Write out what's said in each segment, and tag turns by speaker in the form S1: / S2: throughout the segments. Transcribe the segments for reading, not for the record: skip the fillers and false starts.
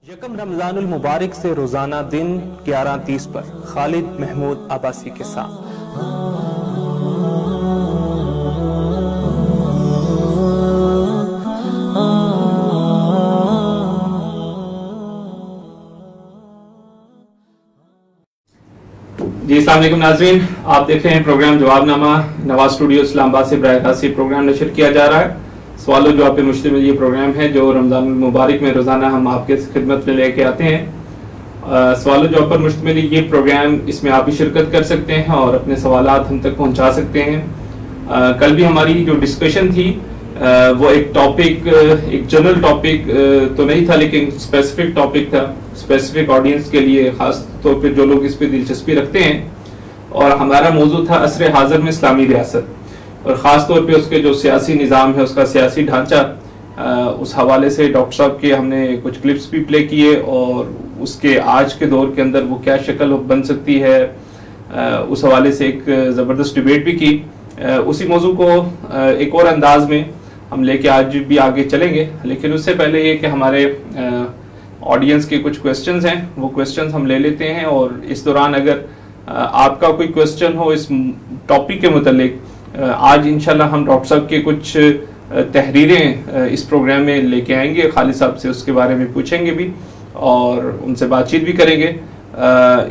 S1: یکم رمضان المبارک سے روزانہ دن 11:30 پر خالد محمود عباسی کے ساتھ۔
S2: جی السلام علیکم ناظرین، آپ دیکھ رہے ہیں پروگرام جواب نامہ۔ نواز اسٹوڈیو اسلام آباد سے براہ راست پروگرام نشر کیا جا رہا ہے۔ سوال و جواب پہ مشتمل یہ پروگرام ہے جو رمضان المبارک میں روزانہ ہم آپ کے خدمت میں لے کے آتے ہیں۔ سوال و جواب پر مشتمل یہ پروگرام، اس میں آپ بھی شرکت کر سکتے ہیں اور اپنے سوالات ہم تک پہنچا سکتے ہیں۔ کل بھی ہماری جو ڈسکشن تھی وہ ایک ٹاپک، ایک جنرل ٹاپک تو نہیں تھا، لیکن اسپیسیفک ٹاپک تھا، اسپیسیفک آڈینس کے لیے، خاص طور پہ جو لوگ اس پہ دلچسپی رکھتے ہیں۔ اور ہمارا موضوع تھا عصر حاضر میں اسلامی ریاست، اور خاص طور پہ اس کے جو سیاسی نظام ہے، اس کا سیاسی ڈھانچہ۔ اس حوالے سے ڈاکٹر صاحب کے ہم نے کچھ کلپس بھی پلے کیے، اور اس کے آج کے دور کے اندر وہ کیا شکل بن سکتی ہے، اس حوالے سے ایک زبردست ڈیبیٹ بھی کی۔ اسی موضوع کو ایک اور انداز میں ہم لے کے آج بھی آگے چلیں گے، لیکن اس سے پہلے یہ کہ ہمارے آڈینس کے کچھ کویسچنز ہیں، وہ کویسچنز ہم لے لیتے ہیں، اور اس دوران اگر آپ کا کوئی کویسچن ہو اس ٹاپک کے متعلق، آج انشاءاللہ ہم ڈاکٹر صاحب کے کچھ تحریریں اس پروگرام میں لے کے آئیں گے، خالد صاحب سے اس کے بارے میں پوچھیں گے بھی اور ان سے بات چیت بھی کریں گے۔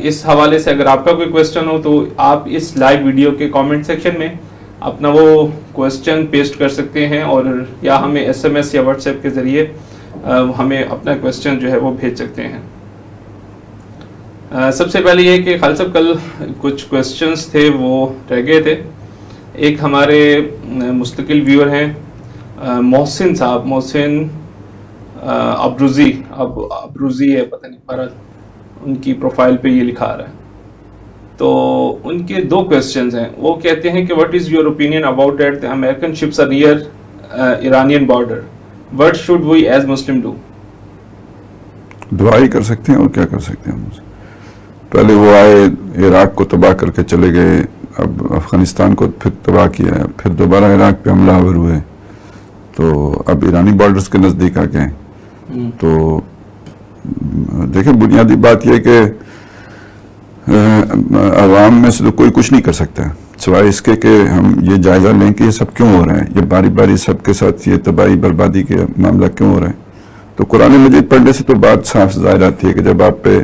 S2: اس حوالے سے اگر آپ کا کوئی کویسچن ہو تو آپ اس لائیو ویڈیو کے کامنٹ سیکشن میں اپنا وہ کویسچن پیسٹ کر سکتے ہیں، اور یا ہمیں SMS یا واٹس ایپ کے ذریعے ہمیں اپنا کویسچن جو ہے وہ بھیج سکتے ہیں۔ سب سے پہلے یہ کہ خالد صاحب کل کچھ کویسچنز تھے وہ رہ گئے تھے۔ ایک ہمارے مستقل ویور ہیں محسن صاحب، محسن ابروزی ہے، پتہ نہیں پر ان کی پروفائل پہ یہ لکھا آ رہا ہے۔ تو ان کے دو کویسچنز ہیں۔ وہ کہتے ہیں کہ what is your opinion about that the American ships are near Iranian border, what should we as Muslim do?
S3: دعا ہی کر سکتے ہیں، اور کیا کر سکتے ہیں۔ پہلے وہ آئے، عراق کو تباہ کر کے چلے گئے، اب افغانستان کو پھر تباہ کیا، پھر دوبارہ عراق پہ حملہ آور ہوئے، تو اب ایرانی بارڈرز کے نزدیک آ گئے۔ تو دیکھیں، بنیادی بات یہ کہ عوام میں سے تو کوئی کچھ نہیں کر سکتا سوائے اس کے کہ ہم یہ جائزہ لیں کہ یہ سب کیوں ہو رہا ہے، یہ باری باری سب کے ساتھ یہ تباہی بربادی کے معاملہ کیوں ہو رہا ہے۔ تو قرآن مجید پڑھنے سے تو بات صاف ظاہر آتی ہے کہ جب آپ پہ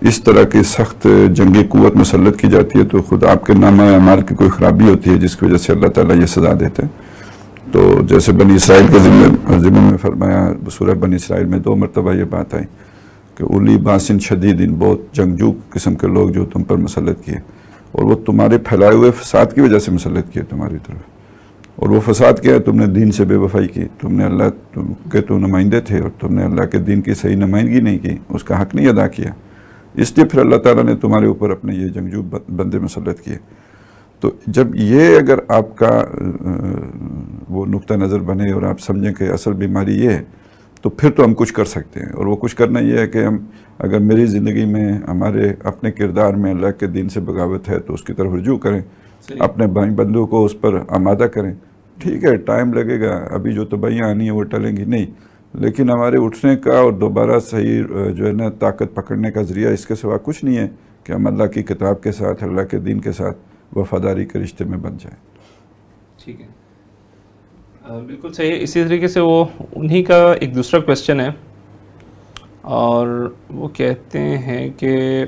S3: اس طرح کی سخت جنگی قوت مسلط کی جاتی ہے تو خود آپ کے نامہ اعمال کی کوئی خرابی ہوتی ہے، جس کی وجہ سے اللہ تعالیٰ یہ سزا دیتے ہیں۔ تو جیسے بنی اسرائیل کے ضمن میں فرمایا، سورہ بنی اسرائیل میں 2 مرتبہ یہ بات آئی کہ اولی باسن شدیدن، بہت جنگجو قسم کے لوگ جو تم پر مسلط کیے، اور وہ تمہارے پھیلائے ہوئے فساد کی وجہ سے مسلط کیے تمہاری طرف۔ اور وہ فساد کیا ہے؟ تم نے دین سے بے وفائی کی، تم نے اللہ کے تو نمائندے تھے اور تم نے اللہ کے دین کی صحیح نمائندگی نہیں کی، اس کا حق نہیں ادا کیا، اس لیے پھر اللہ تعالیٰ نے تمہارے اوپر اپنے یہ جنگجو بندے مسلط کیے۔ تو جب یہ اگر آپ کا وہ نقطہ نظر بنے اور آپ سمجھیں کہ اصل بیماری یہ ہے، تو پھر تو ہم کچھ کر سکتے ہیں، اور وہ کچھ کرنا یہ ہے کہ ہم اگر میری زندگی میں ہمارے اپنے کردار میں اللہ کے دین سے بغاوت ہے تو اس کی طرف رجوع کریں، اپنے بھائی بندوں کو اس پر آمادہ کریں۔ ٹھیک ہے، ٹائم لگے گا، ابھی جو تباہیاں آنی ہیں وہ ٹلیں گی نہیں، لیکن ہمارے اٹھنے کا اور دوبارہ صحیح جو ہے نا طاقت پکڑنے کا ذریعہ اس کے سوا کچھ نہیں ہے کہ ہم اللہ کی کتاب کے ساتھ، اللہ کے دین کے ساتھ وفاداری کے رشتے میں بن جائیں۔
S2: ٹھیک ہے، بالکل صحیح۔ اسی طریقے سے وہ انہی کا ایک دوسرا کویسچن ہے، اور وہ کہتے ہیں کہ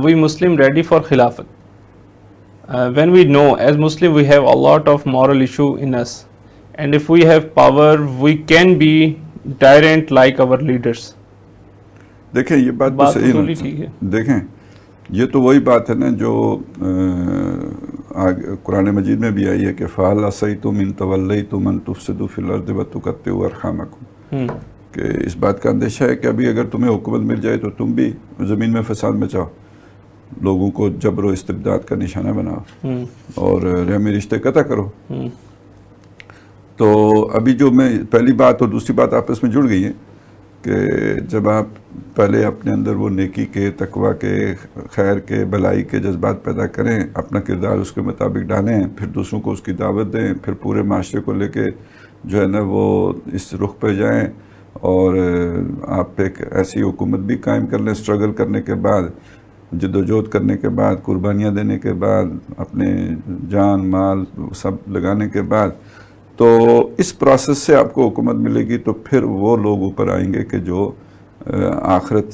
S2: وی مسلم ریڈی فار خلافت when we know as Muslim we have a lot of moral issue in this and if we have power we can be tyrant like our leaders.
S3: دیکھیں یہ بات تو صحیح ہے، دیکھیں یہ تو وہی بات ہے نا جو قرآن مجید میں بھی آئی ہے کہ فَهَلْ عَصَيْتُمْ إِن تَوَلَّيْتُمْ أَن تُفْسِدُوا فِي الْأَرْضِ وَتُقَطِّعُوا أَرْحَامَكُمْ، کہ اس بات کا اندیشہ ہے کہ ابھی اگر تمہیں حکومت مل جائے تو تم بھی زمین میں فساد مچاؤ، لوگوں کو جبر و استبداد کا نشانہ بناؤ اور رحمی رشتے قطع کرو۔ تو ابھی جو میں پہلی بات اور دوسری بات آپس میں جڑ گئی ہیں کہ جب آپ پہلے اپنے اندر وہ نیکی کے، تقوی کے، خیر کے، بھلائی کے جذبات پیدا کریں، اپنا کردار اس کے مطابق ڈالیں، پھر دوسروں کو اس کی دعوت دیں، پھر پورے معاشرے کو لے کے جو ہے نا وہ اس رخ پہ جائیں اور آپ ایک ایسی حکومت بھی قائم کر لیں اسٹرگل کرنے کے بعد، جدوجہد کرنے کے بعد، قربانیاں دینے کے بعد، اپنے جان مال سب لگانے کے بعد، تو اس پروسیس سے آپ کو حکومت ملے گی، تو پھر وہ لوگ اوپر آئیں گے کہ جو آخرت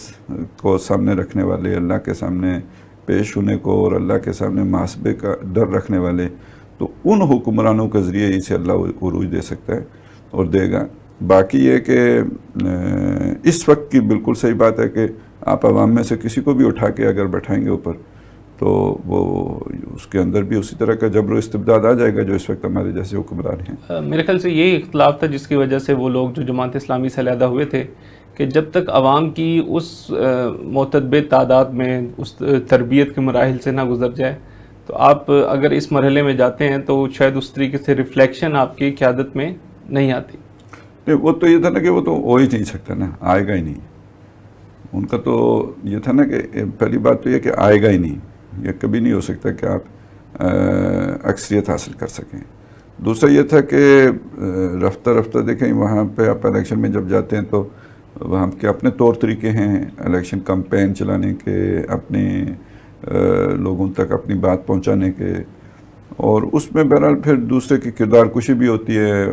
S3: کو سامنے رکھنے والے، اللہ کے سامنے پیش ہونے کو اور اللہ کے سامنے محاسبے کا ڈر رکھنے والے، تو ان حکمرانوں کے ذریعے ہی سے اللہ عروج دے سکتا ہے اور دے گا۔ باقی یہ کہ اس وقت کی بالکل صحیح بات ہے کہ آپ عوام میں سے کسی کو بھی اٹھا کے اگر بیٹھائیں گے اوپر، تو وہ اس کے اندر بھی اسی طرح کا جبر و استبداد آ جائے گا جو اس وقت ہمارے جیسے حکمران ہیں۔
S2: میرے خیال سے یہی اختلاف تھا جس کی وجہ سے وہ لوگ جو جماعت اسلامی سے علیحدہ ہوئے تھے کہ جب تک عوام کی اس معتدبر تعداد میں اس تربیت کے مراحل سے نہ گزر جائے، تو آپ اگر اس مرحلے میں جاتے ہیں تو شاید اس طریقے سے ریفلیکشن آپ کی قیادت میں نہیں آتی۔
S3: وہ تو یہ تھا نا کہ وہ تو ہو ہی نہیں سکتا نا، آئے گا ہی نہیں۔ ان کا تو یہ تھا نا کہ پہلی بات تو یہ کہ آئے گا ہی نہیں، یہ کبھی نہیں ہو سکتا کہ آپ اکثریت حاصل کر سکیں۔ دوسرا یہ تھا کہ رفتہ رفتہ دیکھیں وہاں پہ آپ الیکشن میں جب جاتے ہیں تو وہاں کے اپنے طور طریقے ہیں الیکشن کمپین چلانے کے، اپنے لوگوں تک اپنی بات پہنچانے کے، اور اس میں بہرحال پھر دوسرے کی کردار کشی بھی ہوتی ہے،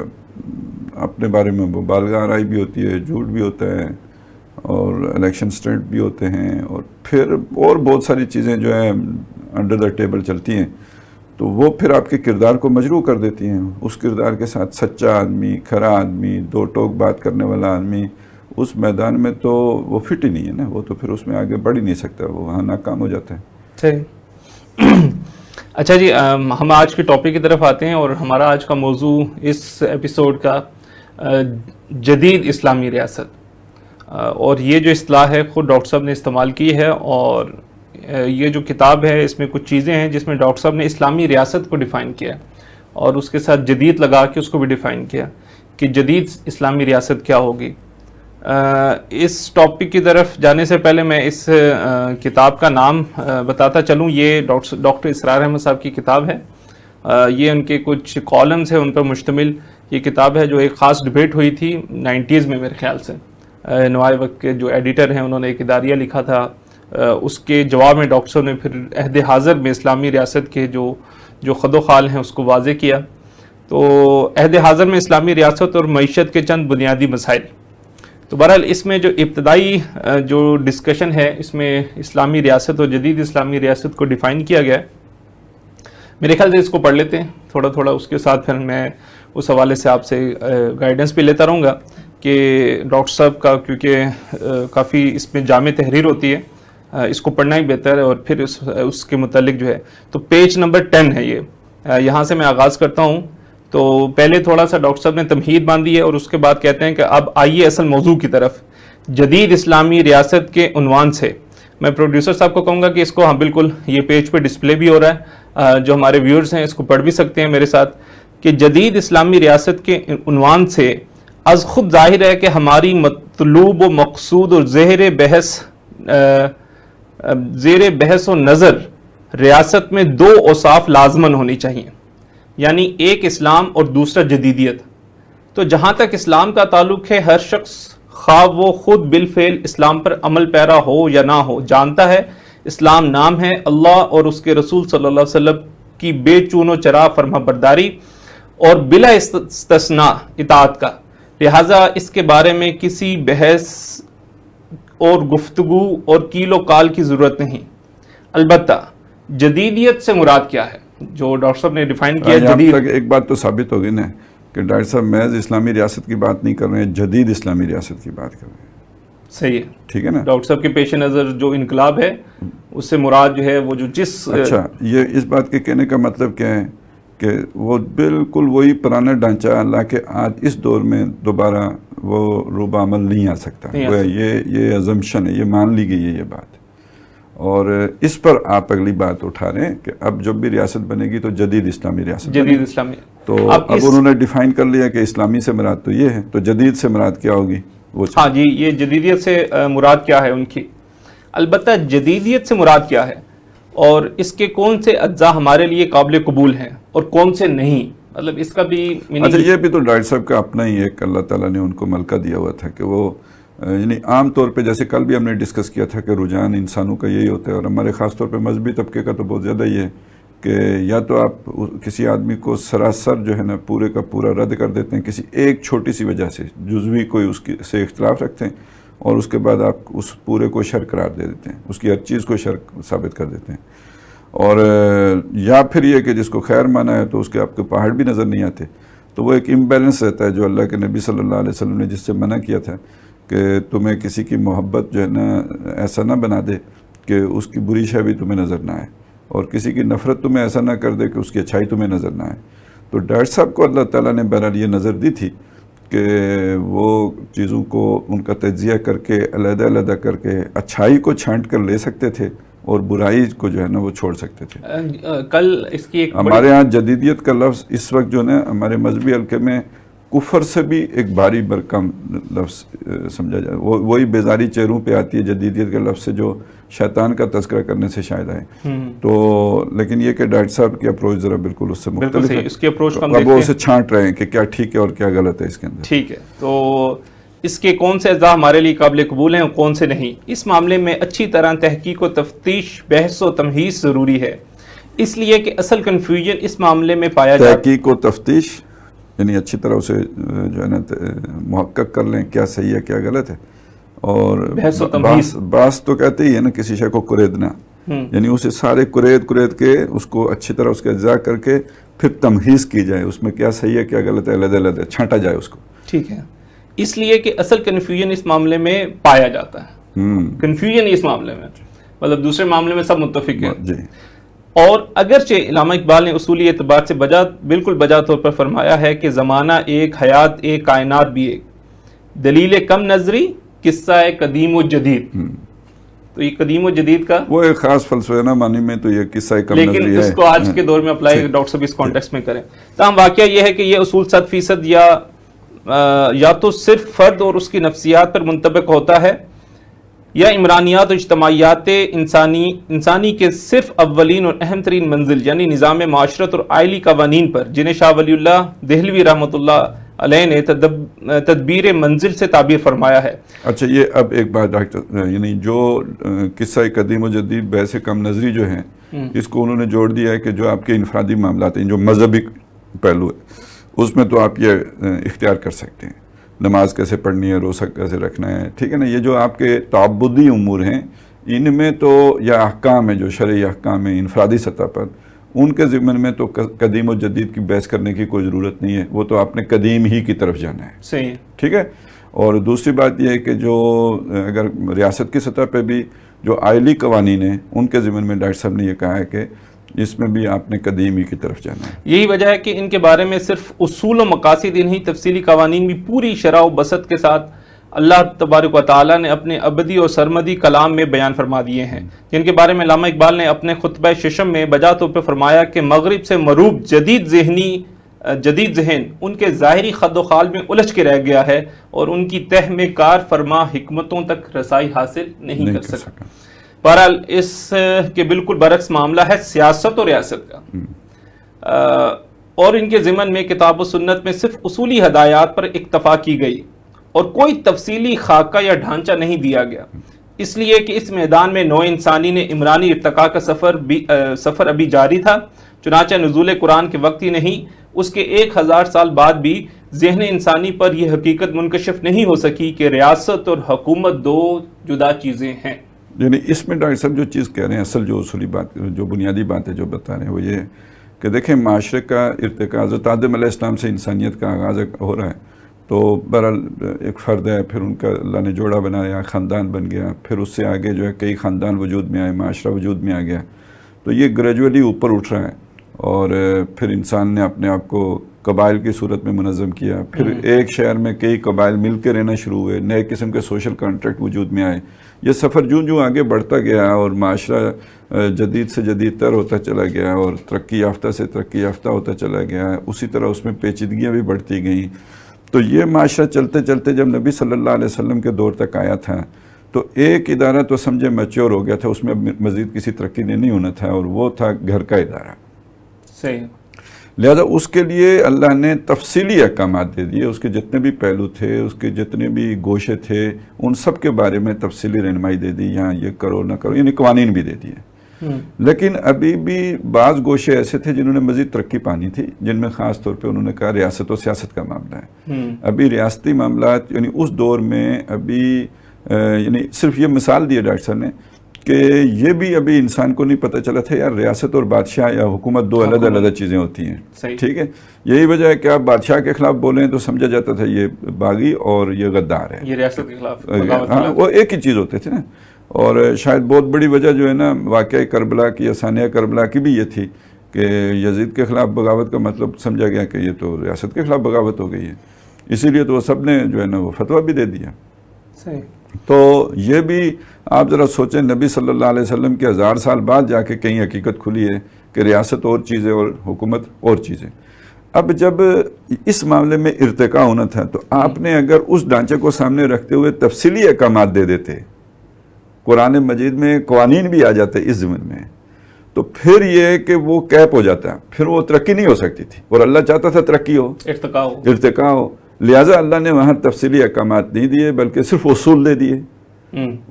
S3: اپنے بارے میں مبالغہ آرائی بھی ہوتی ہے، جھوٹ بھی ہوتا ہے، اور الیکشن سٹنٹ بھی ہوتے ہیں، اور پھر اور بہت ساری چیزیں جو ہیں انڈر دا ٹیبل چلتی ہیں، تو وہ پھر آپ کے کردار کو مجروح کر دیتی ہیں۔ اس کردار کے ساتھ سچا آدمی، کھرا آدمی، دو ٹوک بات کرنے والا آدمی اس میدان میں تو وہ فٹ ہی نہیں ہے نا، وہ تو پھر اس میں آگے بڑھ ہی نہیں سکتا، وہ وہاں ناکام ہو جاتا ہے۔
S2: صحیح۔ اچھا جی، ہم آج کے ٹاپک کی طرف آتے ہیں، اور ہمارا آج کا موضوع اس ایپیسوڈ کا جدید اسلامی ریاست، اور یہ جو اصطلاح ہے خود ڈاکٹر صاحب نے استعمال کی ہے، اور یہ جو کتاب ہے اس میں کچھ چیزیں ہیں جس میں ڈاکٹر صاحب نے اسلامی ریاست کو ڈیفائن کیا اور اس کے ساتھ جدید لگا کے اس کو بھی ڈیفائن کیا کہ جدید اسلامی ریاست کیا ہوگی۔ اس ٹاپک کی طرف جانے سے پہلے میں اس کتاب کا نام بتاتا چلوں۔ یہ ڈاکٹر اسرار احمد صاحب کی کتاب ہے، یہ ان کے کچھ کالمز ہیں ان پر مشتمل یہ کتاب ہے، جو ایک خاص ڈبیٹ ہوئی تھی 90s میں میرے خیال سے۔ نوائے وقت کے جو ایڈیٹر ہیں انہوں نے ایک اداریہ لکھا تھا، اس کے جواب میں ڈاکٹر صاحب نے پھر عہد حاضر میں اسلامی ریاست کے جو خد و خال ہیں اس کو واضح کیا۔ تو عہد حاضر میں اسلامی ریاست اور معیشت کے چند بنیادی مسائل، تو بہرحال اس میں جو ابتدائی جو ڈسکشن ہے اس میں اسلامی ریاست اور جدید اسلامی ریاست کو ڈیفائن کیا گیا ہے۔ میرے خیال سے اس کو پڑھ لیتے ہیں تھوڑا تھوڑا، اس کے ساتھ پھر میں اس حوالے سے آپ سے گائیڈنس بھی لیتا رہوں گا کہ ڈاکٹر صاحب کا، کیونکہ کافی اس میں جامع تحریر ہوتی ہے، اس کو پڑھنا ہی بہتر ہے، اور پھر اس کے متعلق جو ہے تو پیج نمبر 10 ہے یہ، یہاں سے میں آغاز کرتا ہوں۔ تو پہلے تھوڑا سا ڈاکٹر صاحب نے تمہید باندھی ہے، اور اس کے بعد کہتے ہیں کہ اب آئیے اصل موضوع کی طرف، جدید اسلامی ریاست کے عنوان سے۔ میں پروڈیوسر صاحب کو کہوں گا کہ اس کو، ہاں بالکل یہ پیج پہ ڈسپلے بھی ہو رہا ہے، جو ہمارے ویورز ہیں اس کو پڑھ بھی سکتے ہیں میرے ساتھ، کہ جدید اسلامی ریاست کے عنوان سے از خود ظاہر ہے کہ ہماری مطلوب و مقصود اور زیر بحث و نظر ریاست میں دو اوصاف لازماً ہونی چاہیے، یعنی ایک اسلام اور دوسرا جدیدیت۔ تو جہاں تک اسلام کا تعلق ہے، ہر شخص خواہ وہ خود بالفعل اسلام پر عمل پیرا ہو یا نہ ہو، جانتا ہے اسلام نام ہے اللہ اور اس کے رسول صلی اللہ علیہ وسلم کی بے چون و چرا فرما برداری اور بلا استثناء اطاعت کا، لہٰذا اس کے بارے میں کسی بحث اور گفتگو اور کیل و کال کی ضرورت نہیں۔ البتہ جدیدیت سے مراد کیا ہے جو ڈاکٹر صاحب نے ڈیفائن کیا؟ جدید،
S3: ایک بات تو ثابت ہوگی نا کہ ڈاکٹر صاحب محض اسلامی ریاست کی بات نہیں کر رہے ہیں، جدید اسلامی ریاست کی بات کر رہے ہیں۔
S2: صحیح ہے،
S3: ٹھیک ہے نا۔
S2: ڈاکٹر صاحب کے پیش نظر جو انقلاب ہے اس سے مراد جو ہے وہ جو جس
S3: اچھا، یہ اس بات کے کہنے کا مطلب کیا ہے کہ وہ بالکل وہی پرانا ڈھانچہ اللہ کے آج اس دور میں دوبارہ وہ روبہ عمل نہیں آ سکتا، یہ ازمپشن ہے، یہ مان لی گئی ہے یہ بات، اور اس پر آپ اگلی بات اٹھا رہے ہیں کہ اب جب بھی ریاست بنے گی تو جدید اسلامی ریاست،
S2: جدید اسلامی،
S3: تو اب انہوں نے ڈیفائن کر لیا کہ اسلامی سے مراد تو یہ ہے، تو جدید سے مراد کیا ہوگی؟
S2: ہاں جی، یہ جدیدیت سے مراد کیا ہے ان کی؟ البتہ جدیدیت سے مراد کیا ہے اور اس کے کون سے اجزاء ہمارے لیے قابل قبول ہیں اور کون سے نہیں، مطلب اس کا بھی
S3: اچھا یہ بھی تو ڈاکٹر صاحب کا اپنا ہی ایک اللہ تعالیٰ نے ان کو ملکہ دیا ہوا تھا کہ وہ یعنی عام طور پہ جیسے کل بھی ہم نے ڈسکس کیا تھا کہ رجحان انسانوں کا یہی ہوتا ہے، اور ہمارے خاص طور پہ مذہبی طبقے کا تو بہت زیادہ یہ ہے کہ یا تو آپ کسی آدمی کو سراسر جو ہے نا پورے کا پورا رد کر دیتے ہیں کسی ایک چھوٹی سی وجہ سے، جزوی کوئی اس کی سے اختلاف رکھتے ہیں، اور اس کے بعد آپ اس پورے کو شر قرار دے دیتے ہیں، اس کی ہر چیز کو شر ثابت کر دیتے ہیں، اور یا پھر یہ کہ جس کو خیر مانا ہے تو اس کے آپ کے پہاڑ بھی نظر نہیں آتے، تو وہ ایک امبیلنس رہتا ہے جو اللہ کے نبی صلی اللہ علیہ وسلم نے جس سے منع کیا تھا کہ تمہیں کسی کی محبت جو ہے نا ایسا نہ بنا دے کہ اس کی بری شے بھی تمہیں نظر نہ آئے، اور کسی کی نفرت تمہیں ایسا نہ کر دے کہ اس کی اچھائی تمہیں نظر نہ آئے۔ تو ڈاکٹر صاحب کو اللہ تعالیٰ نے بہرحال یہ نظر دی تھی کہ وہ چیزوں کو ان کا تجزیہ کر کے علیحدہ علیحدہ کر کے اچھائی کو چھانٹ کر لے سکتے تھے اور برائی کو جو ہے نا وہ چھوڑ سکتے تھے۔
S2: کل اس کی ایک
S3: ہمارے ہاں جدیدیت کا لفظ اس وقت جو نا ہمارے مذہبی حلقے میں کفر سے بھی ایک بھاری برکم لفظ سمجھا جائے، وہی بیزاری چہروں پہ آتی ہے جدیدیت کے لفظ سے جو شیطان کا تذکرہ کرنے سے شاید آئے، تو لیکن یہ کہ ڈاکٹر صاحب کی اپروچ ذرا بالکل اس سے مختلف ہے،
S2: اس کی اپروچ
S3: اب وہ اسے چھانٹ رہے ہیں کہ کیا ٹھیک ہے اور کیا غلط ہے اس کے اندر۔
S2: ٹھیک ہے، تو اس کے کون سے اجزاء ہمارے لیے قابل قبول ہیں اور کون سے نہیں، اس معاملے میں اچھی طرح تحقیق و تفتیش، بحث و تمہیز ضروری ہے، اس لیے کہ اصل کنفیوژن اس معاملے میں پایا جاتا ہے۔
S3: تحقیق و تفتیش یعنی اچھی طرح اسے جو ہے نا محقق کر لیں کیا صحیح ہے کیا غلط ہے، اور باس تو کہتے ہی ہے نا کسی شے کو کریدنا، یعنی اسے سارے کرید کے اس کو اچھی طرح اس کے اجزاء کر کے پھر تمہیز کی جائے، اس میں کیا صحیح ہے کیا غلط ہے علیحدہ علیحدہ چھانٹا جائے اس کو۔
S2: ٹھیک ہے، اس لیے کہ اصل کنفیوژن اس معاملے میں پایا جاتا ہے، کنفیوژن اس معاملے میں، مطلب دوسرے معاملے میں سب متفق ہیں
S3: جی۔
S2: اور اگرچہ علامہ اقبال نے اصولی اعتبار سے بالکل بجا طور پر فرمایا ہے کہ زمانہ ایک، حیات ایک، کائنات بھی ایک، دلیل کم نظری، قصہ قدیم و جدید، تو یہ قدیم و جدید کا
S3: وہ ایک خاص فلسفہ معنی میں تو یہ قصہ کم نظری ہے،
S2: لیکن اس کو آج کے دور میں اپلائی ڈاکٹر صاحب اس کانٹیکس میں کریں۔ تاہم واقعہ یہ ہے کہ یہ اصول 100% یا تو صرف فرد اور اس کی نفسیات پر منطبق ہوتا ہے، یا عمرانیات و اجتماعیات انسانی کے صرف اولین اور اہم ترین منزل یعنی نظام معاشرت اور آئلی قوانین پر، جنہیں شاہ ولی اللہ دہلوی رحمۃ اللہ علیہ نے تدبیر منزل سے تعبیر فرمایا ہے۔
S3: اچھا یہ اب ایک بات ڈاکٹر، یعنی جو قصہ قدیم و جدید بحث کم نظری جو ہیں اس کو انہوں نے جوڑ دیا ہے کہ جو آپ کے انفرادی معاملات ہیں جو مذہبی پہلو ہے اس میں تو آپ یہ اختیار کر سکتے ہیں، نماز کیسے پڑھنی ہے، روزہ کیسے رکھنا ہے، ٹھیک ہے نا، یہ جو آپ کے تعبدی امور ہیں ان میں تو یا احکام ہیں جو شرعی احکام ہیں انفرادی سطح پر، ان کے ضمن میں تو قدیم و جدید کی بحث کرنے کی کوئی ضرورت نہیں ہے، وہ تو آپ نے قدیم ہی کی طرف جانا ہے،
S2: صحیح،
S3: ٹھیک ہے۔ اور دوسری بات یہ ہے کہ جو اگر ریاست کی سطح پہ بھی جو آئلی قوانین ہیں ان کے ضمن میں ڈاکٹر صاحب نے یہ کہا ہے کہ اس میں بھی آپ نے قدیم ہی کی طرف جانا ہے۔
S2: یہی وجہ ہے کہ ان کے بارے میں صرف اصول و مقاصد نہیں، تفصیلی قوانین بھی پوری شرح و بسط کے ساتھ اللہ تبارک و تعالیٰ نے اپنے ابدی اور سرمدی کلام میں بیان فرما دیے ہیں، جن کے بارے میں علامہ اقبال نے اپنے خطبہ ششم میں بجا طور پر فرمایا کہ مغرب سے مروب جدید ذہن ان کے ظاہری خد و خال میں الجھ کے رہ گیا ہے اور ان کی تہ میں کار فرما حکمتوں تک رسائی حاصل نہیں کر سکا۔ بہرحال اس کے بالکل برعکس معاملہ ہے سیاست اور ریاست کا، اور ان کے ضمن میں کتاب و سنت میں صرف اصولی ہدایات پر اکتفا کی گئی اور کوئی تفصیلی خاکہ یا ڈھانچہ نہیں دیا گیا، اس لیے کہ اس میدان میں نوع انسانی نے عمرانی ارتقاء کا سفر ابھی جاری تھا، چنانچہ نزول قرآن کے وقت ہی نہیں اس کے 1000 سال بعد بھی ذہن انسانی پر یہ حقیقت منکشف نہیں ہو سکی کہ ریاست اور حکومت دو جدا چیزیں ہیں۔
S3: یعنی اس میں ڈاکٹر صاحب جو چیز کہہ رہے ہیں، اصل جو اصولی بات جو بنیادی بات ہے جو بتا رہے ہیں وہ یہ ہے کہ دیکھیں معاشرے کا ارتقاء حضرت آدم علیہ السلام سے انسانیت کا آغاز ہو رہا ہے، تو بہرحال ایک فرد ہے، پھر ان کا اللہ نے جوڑا بنایا، خاندان بن گیا، پھر اس سے آگے جو ہے کئی خاندان وجود میں آئے، معاشرہ وجود میں آ گیا، تو یہ گریجولی اوپر اٹھ رہا ہے، اور پھر انسان نے اپنے آپ کو قبائل کی صورت میں منظم کیا، پھر ایک شہر میں کئی قبائل مل کے رہنا شروع ہوئے، نئے قسم کے سوشل کانٹریکٹ وجود میں آئے، یہ سفر جوں آگے بڑھتا گیا اور معاشرہ جدید سے جدید تر ہوتا چلا گیا اور ترقی یافتہ سے ترقی یافتہ ہوتا چلا گیا، اسی طرح اس میں پیچیدگیاں بھی بڑھتی گئیں، تو یہ معاشرہ چلتے چلتے جب نبی صلی اللہ علیہ وسلم کے دور تک آیا تھا تو ایک ادارہ تو سمجھے میچور ہو گیا تھا، اس میں مزید کسی ترقی نہیں ہونا تھا، اور وہ تھا گھر کا ادارہ۔
S2: صحیح۔
S3: لہذا اس کے لیے اللہ نے تفصیلی احکامات دے دیے، اس کے جتنے بھی پہلو تھے، اس کے جتنے بھی گوشے تھے، ان سب کے بارے میں تفصیلی رہنمائی دے دی، یہاں یہ کرو نہ کرو، یعنی قوانین بھی دے دیے۔ لیکن ابھی بھی بعض گوشے ایسے تھے جنہوں نے مزید ترقی پانی تھی، جن میں خاص طور پہ انہوں نے کہا ریاست و سیاست کا معاملہ ہے۔ ابھی ریاستی معاملات یعنی اس دور میں ابھی یعنی صرف یہ مثال دی ہے ڈاکٹر صاحب نے کہ یہ بھی ابھی انسان کو نہیں پتہ چلا تھا یار ریاست اور بادشاہ یا حکومت دو علیحدہ علیحدہ چیزیں ہوتی ہیں، ٹھیک ہے؟ یہی وجہ ہے کہ آپ بادشاہ کے خلاف بولیں تو سمجھا جاتا تھا یہ باغی اور یہ غدار ہے،
S2: یہ ریاست کے خلاف،
S3: ہاں وہ ایک ہی چیز ہوتے تھے نا۔ اور شاید بہت بڑی وجہ جو ہے نا واقعہ کربلا کی یا ثانیہ کربلا کی بھی یہ تھی کہ یزید کے خلاف بغاوت کا مطلب سمجھا گیا کہ یہ تو ریاست کے خلاف بغاوت ہو گئی ہے، اسی لیے تو وہ سب نے جو ہے نا وہ فتویٰ بھی دے دیا۔
S2: صحیح۔
S3: تو یہ بھی آپ ذرا سوچیں، نبی صلی اللہ علیہ وسلم کے 1000 سال بعد جا کے کہیں حقیقت کھلی ہے کہ ریاست اور چیزیں اور حکومت اور چیزیں۔ اب جب اس معاملے میں ارتقاء ہونا تھا تو آپ نے اگر اس ڈھانچے کو سامنے رکھتے ہوئے تفصیلی احکامات دے دیتے، قرآن مجید میں قوانین بھی آ جاتے اس ضمن میں، تو پھر یہ کہ وہ کیپ ہو جاتا، پھر وہ ترقی نہیں ہو سکتی تھی، اور اللہ چاہتا تھا ترقی ہو، ارتقاء ہو۔ لہٰذا اللہ نے وہاں تفصیلی احکامات نہیں دیے بلکہ صرف اصول دے دیے۔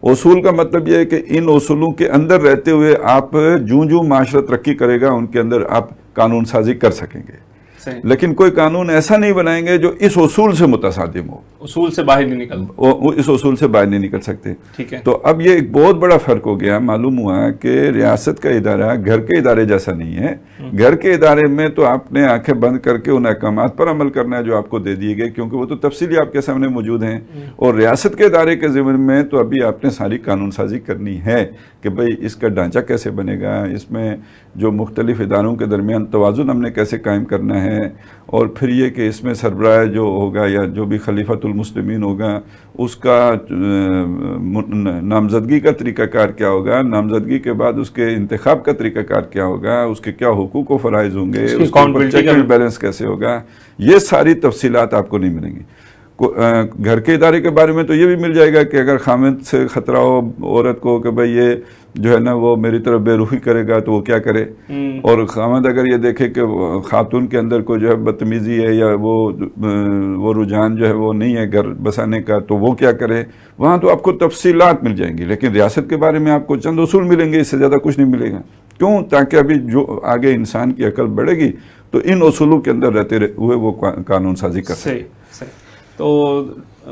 S3: اصول کا مطلب یہ ہے کہ ان اصولوں کے اندر رہتے ہوئے آپ جوں معاشرہ ترقی کرے گا ان کے اندر آپ قانون سازی کر سکیں گے، لیکن کوئی قانون ایسا نہیں بنائیں گے جو اس اصول سے متصادم ہو،
S2: اصول سے باہر نہیں نکل،
S3: اس اصول سے باہر نہیں نکل سکتے۔
S2: ٹھیک ہے۔
S3: تو اب یہ ایک بہت بڑا فرق ہو گیا، معلوم ہوا کہ ریاست کا ادارہ گھر کے ادارے جیسا نہیں ہے۔ گھر کے ادارے میں تو آپ نے آنکھیں بند کر کے ان احکامات پر عمل کرنا ہے جو آپ کو دے دیے گئے، کیونکہ وہ تو تفصیلی آپ کے سامنے موجود ہیں، اور ریاست کے ادارے کے ضمن میں تو ابھی آپ نے ساری قانون سازی کرنی ہے کہ بھئی اس کا ڈھانچہ کیسے بنے گا، اس میں جو مختلف اداروں کے درمیان توازن ہم نے کیسے قائم کرنا ہے، اور پھر یہ کہ اس میں سربراہ جو ہوگا یا جو بھی خلیفۃ المسلمین ہوگا اس کا نامزدگی کا طریقہ کار کیا ہوگا، نامزدگی کے بعد اس کے انتخاب کا طریقہ کار کیا ہوگا، اس کے کیا حقوق و فرائض ہوں گے، اس کا چیک اینڈ بیلنس کیسے ہوگا، یہ ساری تفصیلات آپ کو نہیں ملیں گی۔ گھر کے ادارے کے بارے میں تو یہ بھی مل جائے گا کہ اگر خامد سے خطرہ ہو عورت کو کہ بھئی یہ جو ہے نا وہ میری طرف بے رخی کرے گا تو وہ کیا کرے، اور خامد اگر یہ دیکھے کہ خاتون کے اندر کوئی جو ہے بدتمیزی ہے یا وہ رجحان جو ہے وہ نہیں ہے گھر بسانے کا تو وہ کیا کرے، وہاں تو آپ کو تفصیلات مل جائیں گی۔ لیکن ریاست کے بارے میں آپ کو چند اصول ملیں گے، اس سے زیادہ کچھ نہیں ملے گا۔ کیوں؟ تاکہ ابھی جو آگے انسان کی عقل بڑھے گی تو ان اصولوں کے اندر رہتے ہوئے وہ قانون سازی کر سکے۔
S2: صحیح۔ تو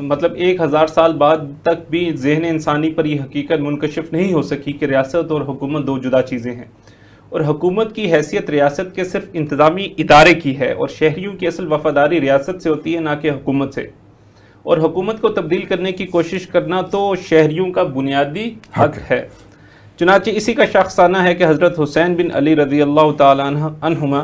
S2: مطلب 1000 سال بعد تک بھی ذہن انسانی پر یہ حقیقت منکشف نہیں ہو سکی کہ ریاست اور حکومت دو جدا چیزیں ہیں، اور حکومت کی حیثیت ریاست کے صرف انتظامی ادارے کی ہے، اور شہریوں کی اصل وفاداری ریاست سے ہوتی ہے نہ کہ حکومت سے، اور حکومت کو تبدیل کرنے کی کوشش کرنا تو شہریوں کا بنیادی حق ہے۔ چنانچہ اسی کا شاخسانہ ہے کہ حضرت حسین بن علی رضی اللہ تعالیٰ عنہما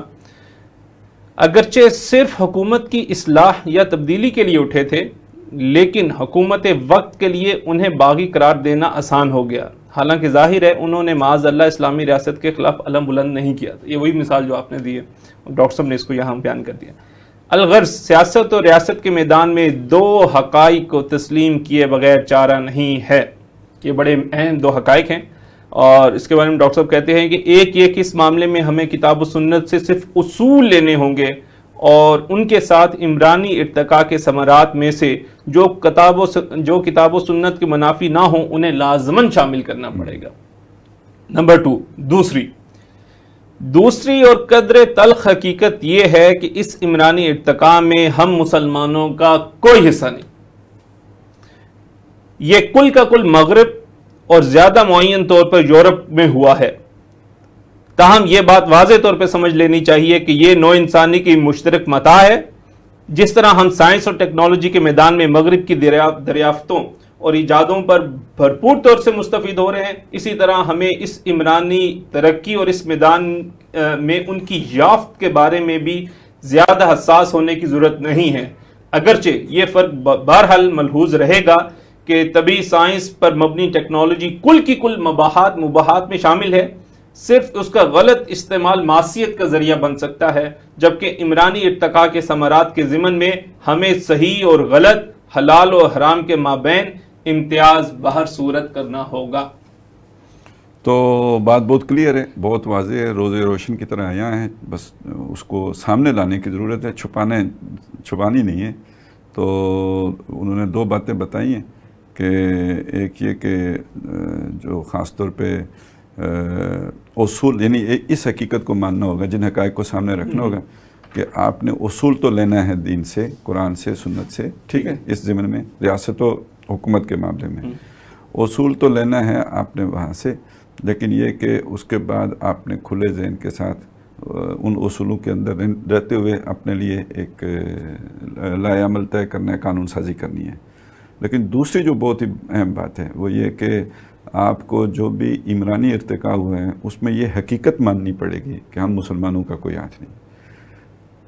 S2: اگرچہ صرف حکومت کی اصلاح یا تبدیلی کے لیے اٹھے تھے، لیکن حکومت وقت کے لیے انہیں باغی قرار دینا آسان ہو گیا، حالانکہ ظاہر ہے انہوں نے معاذ اللہ اسلامی ریاست کے خلاف علم بلند نہیں کیا تھا۔ یہ وہی مثال جو آپ نے دی ہے، ڈاکٹر صاحب نے اس کو یہاں بیان کر دیا۔ الغرض سیاست اور ریاست کے میدان میں دو حقائق کو تسلیم کیے بغیر چارہ نہیں ہے۔ یہ بڑے اہم دو حقائق ہیں، اور اس کے بارے میں ڈاکٹر صاحب کہتے ہیں کہ ایک یہ کہ اس معاملے میں ہمیں کتاب و سنت سے صرف اصول لینے ہوں گے، اور ان کے ساتھ عمرانی ارتقاء کے ثمرات میں سے جو کتاب و سنت کے منافی نہ ہوں انہیں لازماً شامل کرنا پڑے گا۔ نمبر 2، دوسری اور قدر تلخ حقیقت یہ ہے کہ اس عمرانی ارتقاء میں ہم مسلمانوں کا کوئی حصہ نہیں۔ یہ کل کا کل مغرب اور زیادہ معین طور پر یورپ میں ہوا ہے۔ تاہم یہ بات واضح طور پہ سمجھ لینی چاہیے کہ یہ نوع انسانی کی مشترک متاع ہے۔ جس طرح ہم سائنس اور ٹیکنالوجی کے میدان میں مغرب کی دریافتوں اور ایجادوں پر بھرپور طور سے مستفید ہو رہے ہیں، اسی طرح ہمیں اس عمرانی ترقی اور اس میدان میں ان کی یافت کے بارے میں بھی زیادہ حساس ہونے کی ضرورت نہیں ہے۔ اگرچہ یہ فرق بہرحال ملحوظ رہے گا کہ طبی سائنس پر مبنی ٹیکنالوجی کل کی کل مباحات میں شامل ہے، صرف اس کا غلط استعمال معصیت کا ذریعہ بن سکتا ہے، جبکہ عمرانی ارتقاء کے ثمرات کے ضمن میں ہمیں صحیح اور غلط، حلال و حرام کے مابین امتیاز بہر صورت کرنا ہوگا۔
S3: تو بات بہت کلیئر ہے، بہت واضح ہے، روز روشن کی طرح آیا ہے، بس اس کو سامنے لانے کی ضرورت ہے، چھپانی نہیں ہے۔ تو انہوں نے دو باتیں بتائی ہیں کہ ایک یہ کہ جو خاص طور پہ اصول، یعنی اس حقیقت کو ماننا ہوگا، جن حقائق کو سامنے رکھنا ہوگا کہ آپ نے اصول تو لینا ہے دین سے، قرآن سے، سنت سے، ٹھیک ہے، اس ضمن میں ریاست و حکومت کے معاملے میں اصول تو لینا ہے آپ نے وہاں سے، لیکن یہ کہ اس کے بعد آپ نے کھلے ذہن کے ساتھ ان اصولوں کے اندر رہتے ہوئے اپنے لیے ایک لائحہ عمل طے کرنا ہے، قانون سازی کرنی ہے۔ لیکن دوسری جو بہت ہی اہم بات ہے وہ یہ کہ آپ کو جو بھی عمرانی ارتقاء ہوئے ہیں اس میں یہ حقیقت ماننی پڑے گی کہ ہم مسلمانوں کا کوئی ہاتھ نہیں۔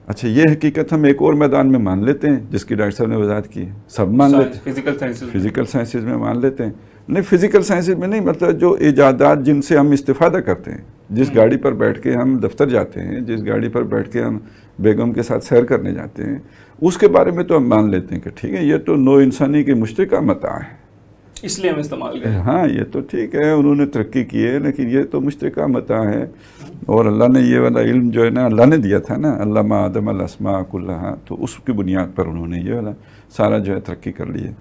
S3: اچھا، یہ حقیقت ہم ایک اور میدان میں مان لیتے ہیں جس کی ڈاکٹر صاحب نے وضاحت کی ہے، سب مان لیتے ہیں، فزیکل سائنسز میں مان لیتے ہیں، نہیں فزیکل سائنسز میں نہیں، مطلب جو ایجادات جن سے ہم استفادہ کرتے ہیں، جس گاڑی پر بیٹھ کے ہم دفتر جاتے ہیں، جس گاڑی پر بیٹھ کے ہم بیگم کے ساتھ سیر کرنے جاتے ہیں، اس کے بارے میں تو ہم مان لیتے ہیں کہ ٹھیک ہے، یہ تو نو انسانی کی مشترکہ متاع ہے،
S2: اس لیے ہم استعمال کریں۔
S3: ہاں یہ تو ٹھیک ہے، انہوں نے ترقی کی ہے، لیکن یہ تو مشترکہ متاع ہے، اور اللہ نے یہ والا علم جو ہے نا اللہ نے دیا تھا نا، علم آدم الاسماء کلہا، تو اس کی بنیاد پر انہوں نے یہ والا سارا جو ہے ترقی کر لی ہے۔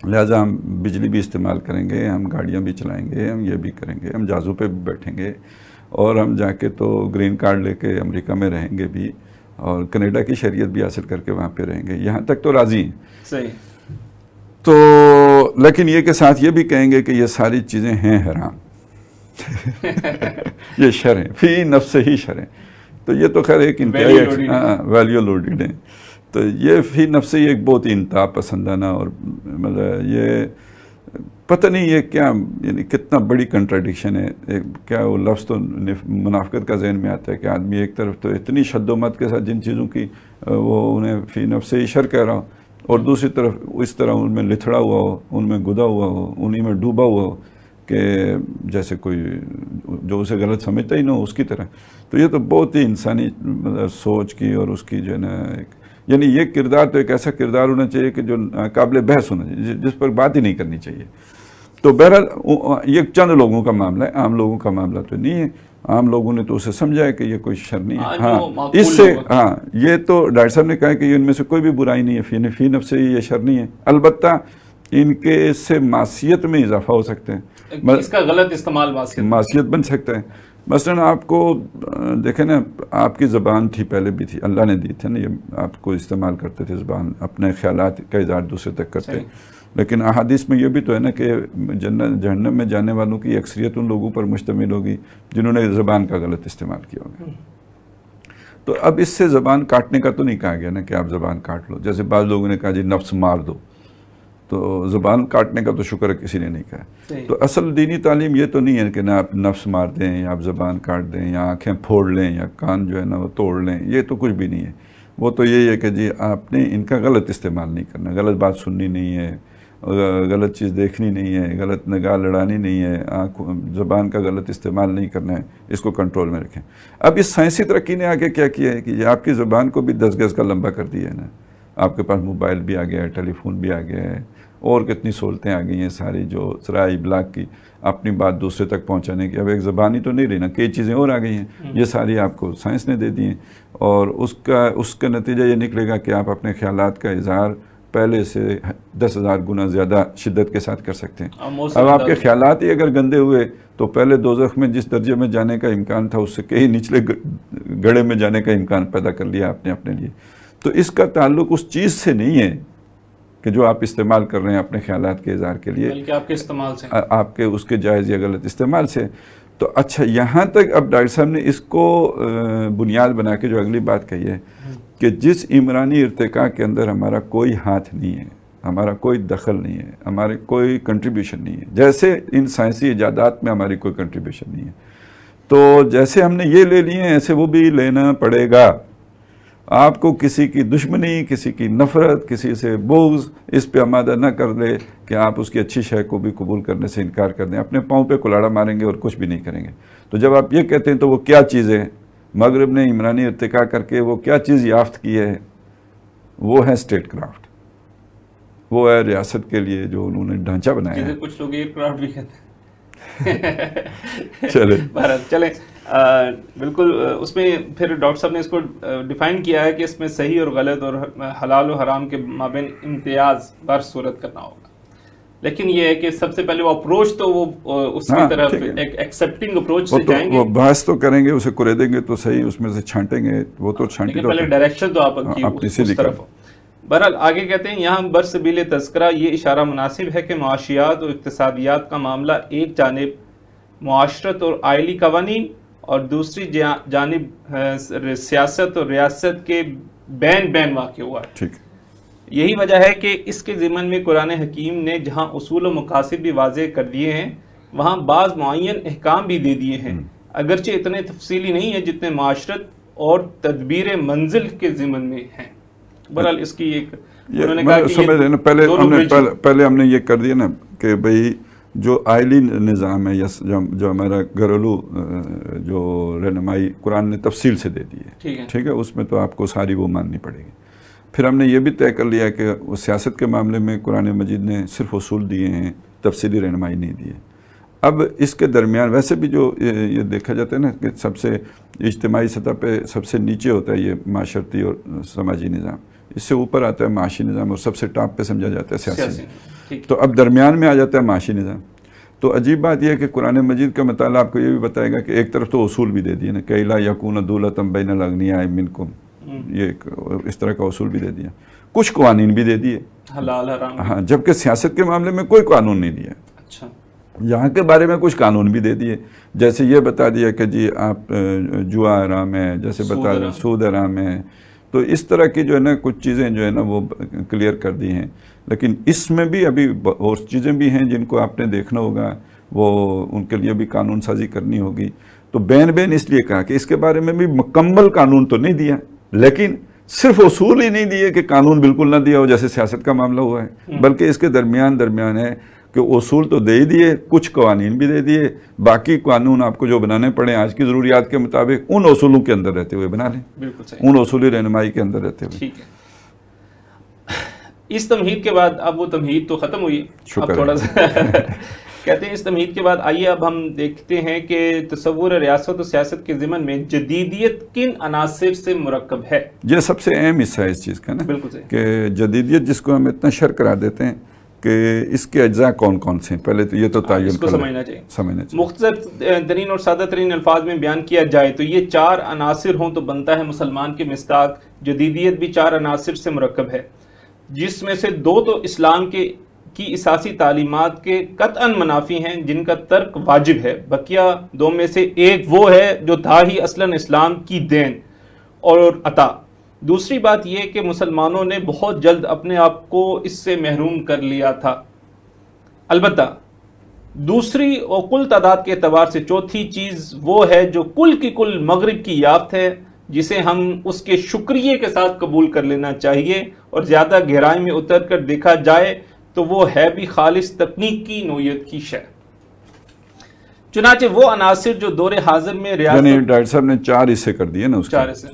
S3: لہٰذا ہم بجلی بھی استعمال کریں گے، ہم گاڑیاں بھی چلائیں گے، ہم یہ بھی کریں گے، ہم جہازوں پہ بھی بیٹھیں گے، اور ہم جا کے تو گرین کارڈ لے کے امریکہ میں رہیں گے بھی، اور کینیڈا کی شریعت بھی حاصل کر کے وہاں پہ رہیں گے، یہاں تک تو راضی ہیں۔
S2: صحیح۔
S3: تو لیکن یہ کہ ساتھ یہ بھی کہیں گے کہ یہ ساری چیزیں ہیں حرام، یہ شر ہیں، فی نفس ہی شر ہیں، تو یہ تو خیر ایک انتہائی ویلیو لوڈیڈ ہیں، تو یہ فی نفس ہی ایک بہت ہی انتہا پسندانہ، اور مطلب یہ پتہ نہیں یہ کیا، یعنی کتنا بڑی کنٹراڈکشن ہے، کیا وہ لفظ تو منافقت کا ذہن میں آتا ہے کہ آدمی ایک طرف تو اتنی شد و مت کے ساتھ جن چیزوں کی وہ انہیں فی نفس ہی شر کہہ رہا ہو، اور دوسری طرف اس طرح ان میں لتھڑا ہوا ہو، ان میں گدا ہوا ہو، انہی میں ڈوبا ہوا ہو کہ جیسے کوئی جو اسے غلط سمجھتا ہی نہ ہو اس کی طرح۔ تو یہ تو بہت ہی انسانی سوچ کی اور اس کی جو ہے نا یعنی یہ کردار تو ایک ایسا کردار ہونا چاہیے کہ جو قابل بحث ہونا چاہیے، جس پر بات ہی نہیں کرنی چاہیے۔ تو بہرحال یہ چند لوگوں کا معاملہ ہے، عام لوگوں کا معاملہ تو نہیں ہے، عام لوگوں نے تو اسے سمجھا ہے کہ یہ کوئی شر نہیں ہے۔ ہاں اس سے یہ تو ڈاکٹر صاحب نے کہا کہ ان میں سے کوئی بھی برائی نہیں ہے، فی نفس سے یہ شر نہیں ہے، البتہ ان کے اس سے معصیت میں اضافہ ہو سکتے ہیں،
S2: اس کا غلط استعمال
S3: معصیت بن سکتا ہے۔ مثلا آپ کو دیکھیں نا، آپ کی زبان تھی، پہلے بھی تھی، اللہ نے دی تھی نا، یہ آپ کو استعمال کرتے تھے زبان، اپنے خیالات کا اظہار دوسرے تک کرتے، لیکن احادیث میں یہ بھی تو ہے نا کہ جہنم میں جانے والوں کی اکثریت ان لوگوں پر مشتمل ہوگی جنہوں نے زبان کا غلط استعمال کیا ہوگا۔ تو اب اس سے زبان کاٹنے کا تو نہیں کہا گیا نا کہ آپ زبان کاٹ لو، جیسے بعض لوگوں نے کہا جی نفس مار دو، تو زبان کاٹنے کا تو شکر ہے کسی نے نہیں کہا۔ تو اصل دینی تعلیم یہ تو نہیں ہے کہ نہ آپ نفس مار دیں یا آپ زبان کاٹ دیں یا آنکھیں پھوڑ لیں یا کان جو ہے نا وہ توڑ لیں، یہ تو کچھ بھی نہیں ہے۔ وہ تو یہی ہے کہ جی آپ نے ان کا غلط استعمال نہیں کرنا، غلط بات سننی نہیں ہے، غلط چیز دیکھنی نہیں ہے، غلط نگاہ لڑانی نہیں ہے، زبان کا غلط استعمال نہیں کرنا ہے، اس کو کنٹرول میں رکھیں۔ اب اس سائنسی ترقی نے آگے کیا کیا ہے کہ یہ آپ کی زبان کو بھی 10 گز کا لمبا کر دیا ہے نا، آپ کے پاس موبائل بھی آ گیا ہے، ٹیلی فون بھی آ گیا ہے، اور کتنی سہولتیں آ گئی ہیں ساری، جو ذرائع ابلاغ کی اپنی بات دوسرے تک پہنچانے کی، اب ایک زبان ہی تو نہیں رہی نا، کئی چیزیں اور آ گئی ہیں، یہ ساری آپ کو سائنس نے دے دی ہیں، اور اس کا نتیجہ یہ نکلے گا کہ آپ اپنے خیالات کا اظہار پہلے سے 10,000 گنا زیادہ شدت کے ساتھ کر سکتے ہیں۔ اب آپ کے خیالات ہی اگر گندے ہوئے تو پہلے دوزخ میں جس درجے میں جانے کا امکان تھا اس سے کہیں نچلے گڑھے میں جانے کا امکان پیدا کر لیا آپ نے اپنے لیے۔ تو اس کا تعلق اس چیز سے نہیں ہے کہ جو آپ استعمال کر رہے ہیں اپنے خیالات کے اظہار کے لیے،
S2: بلکہ آپ کے استعمال سے،
S3: آپ کے اس کے جائز یا غلط استعمال سے۔ تو اچھا، یہاں تک اب ڈاکٹر صاحب نے اس کو بنیاد بنا کے جو اگلی بات کہی ہے کہ جس عمرانی ارتقاء کے اندر ہمارا کوئی ہاتھ نہیں ہے، ہمارا کوئی دخل نہیں ہے، ہمارے کوئی کنٹریبیوشن نہیں ہے، جیسے ان سائنسی ایجادات میں ہماری کوئی کنٹریبیوشن نہیں ہے، تو جیسے ہم نے یہ لے لیے ہیں ایسے وہ بھی لینا پڑے گا۔ آپ کو کسی کی دشمنی، کسی کی نفرت، کسی سے بغض اس پہ آمادہ نہ کر دے کہ آپ اس کی اچھی شے کو بھی قبول کرنے سے انکار کر دیں، اپنے پاؤں پہ کلاڑا ماریں گے اور کچھ بھی نہیں کریں گے۔ تو جب آپ یہ کہتے ہیں تو وہ کیا چیز ہے؟ مغرب نے عمرانی ارتقاء کر کے وہ کیا چیز یافت کی ہے؟ وہ ہے اسٹیٹ کرافٹ، وہ ہے ریاست کے لیے جو انہوں نے ڈھانچہ بنایا ہے۔
S2: کچھ لوگ ایئر کرافٹ بھی کہتے ہیں،
S3: چلے
S2: چلیں بالکل اس میں پھر ڈاکٹر صاحب نے اس کو ڈیفائن کیا ہے کہ اس میں صحیح اور غلط اور حلال و حرام کے مابین امتیاز بر صورت کرنا ہوگا. لیکن یہ ہے کہ سب سے پہلے وہ اپروچ تو وہ اس کی طرف ایک ایکسیپٹنگ اپروچ سے جائیں گے.
S3: وہ بحث تو کریں گے, اسے کرے دیں گے تو صحیح, اس میں سے چھانٹیں گے, وہ تو چھانٹی
S2: پہلے ڈائریکشن تو آپ کی اس طرف. بہرحال آگے کہتے ہیں یہاں برسبیل تذکرہ یہ اشارہ مناسب ہے کہ معاشیات اور اقتصادیات کا معاملہ ایک جانب معاشرت اور آئلی قوانین اور دوسری جانب سیاست اور ریاست کے بین واقع ہوا ہے. یہی وجہ ہے کہ اس کے ضمن میں قرآن حکیم نے جہاں اصول و مقاصد بھی واضح کر دیے ہیں وہاں بعض معین احکام بھی دے دیے ہیں, اگرچہ اتنے تفصیلی نہیں ہیں جتنے معاشرت اور تدبیر منزل کے ضمن میں ہیں. بہرحال اس کی ایک
S3: پہلے ہم نے یہ کر دیا نا کہ بھئی جو آئلی نظام ہے یا جو ہمارا گھریلو جو رہنمائی قرآن نے تفصیل سے دے دی ہے, ٹھیک ہے, اس میں تو آپ کو ساری وہ ماننی پڑے گی. پھر ہم نے یہ بھی طے کر لیا کہ وہ سیاست کے معاملے میں قرآن مجید نے صرف اصول دیے ہیں, تفصیلی رہنمائی نہیں دی ہے. اب اس کے درمیان ویسے بھی جو یہ دیکھا جاتا ہے نا کہ سب سے اجتماعی سطح پہ سب سے نیچے ہوتا ہے یہ معاشرتی اور سماجی نظام, اس سے اوپر آتا ہے معاشی نظام اور سب سے ٹاپ پہ سمجھا جاتا ہے سیاسی. تو اب درمیان میں آ جاتا ہے معاشی نظام. تو عجیب بات یہ ہے کہ قرآن مجید کا مطالعہ آپ کو یہ بھی بتائے گا کہ ایک طرف تو اصول بھی دے دیے نا کہ لا یکون دولۃ بین الاغنیاء منکم, یہ اس طرح کا اصول بھی دے دیا, کچھ قوانین بھی دے دیے
S2: حلال حرام,
S3: ہاں, جبکہ سیاست کے معاملے میں کوئی قانون نہیں دیا.
S2: اچھا,
S3: یہاں کے بارے میں کچھ قانون بھی دے دیے, جیسے یہ بتا دیا کہ جی آپ جوا حرام ہے, جیسے بتا دیا سود حرام ہے. تو اس طرح کی جو ہے نا کچھ چیزیں جو ہے نا وہ کلیئر کر دی ہیں. لیکن اس میں بھی ابھی اور چیزیں بھی ہیں جن کو آپ نے دیکھنا ہوگا, وہ ان کے لیے بھی قانون سازی کرنی ہوگی. تو بین اس لیے کہا کہ اس کے بارے میں بھی مکمل قانون تو نہیں دیا, لیکن صرف اصول ہی نہیں دیے کہ قانون بالکل نہ دیا ہو جیسے سیاست کا معاملہ ہوا ہے, بلکہ اس کے درمیان ہے کہ اصول تو دے ہی دیے, کچھ قوانین بھی دے دیے, باقی قانون آپ کو جو بنانے پڑے آج کی ضروریات کے مطابق ان اصولوں کے اندر رہتے ہوئے بنا لیں, ان اصولی رہنمائی کے اندر رہتے ہوئے.
S2: ٹھیک ہے, اس تمہید کے بعد اب وہ تمہید تو ختم ہوئی, اب تھوڑا سا کہتے ہیں اس تمہید کے بعد آئیے اب ہم دیکھتے ہیں کہ تصور ریاست و سیاست کے ضمن میں جدیدیت کن عناصر سے مرکب ہے. یہ
S3: سب سے اہم حصہ ہے اس چیز کا نا,
S2: بالکل صحیح,
S3: کہ جدیدیت جس کو ہم اتنا شر کرا دیتے ہیں کہ اس کے اجزاء کون کون سے ہیں, پہلے تو یہ تو تعین
S2: سمجھنا چاہیے. مختصر ترین اور سادہ ترین الفاظ میں بیان کیا جائے تو یہ 4 عناصر ہوں تو بنتا ہے مسلمان کے مصداق. جدیدیت بھی 4 عناصر سے مرکب ہے, جس میں سے 2 تو اسلام کی اساسی تعلیمات کے قطعاً منافی ہیں جن کا ترک واجب ہے. بقیہ 2 میں سے ایک وہ ہے جو تھا ہی اصلاً اسلام کی دین اور عطا. دوسری بات یہ کہ مسلمانوں نے بہت جلد اپنے آپ کو اس سے محروم کر لیا تھا. البتہ دوسری اور کل تعداد کے اعتبار سے چوتھی چیز وہ ہے جو کل کی کل مغرب کی یافت ہے, جسے ہم اس کے شکریہ کے ساتھ قبول کر لینا چاہیے, اور زیادہ گہرائی میں اتر کر دیکھا جائے تو وہ ہے بھی خالص تکنیک کی نوعیت کی شے. چنانچہ وہ عناصر جو دور حاضر میں ریاست,
S3: یعنی ڈاکٹر صاحب نے 4 حصے کر دیے نا اس
S2: 4 حصے,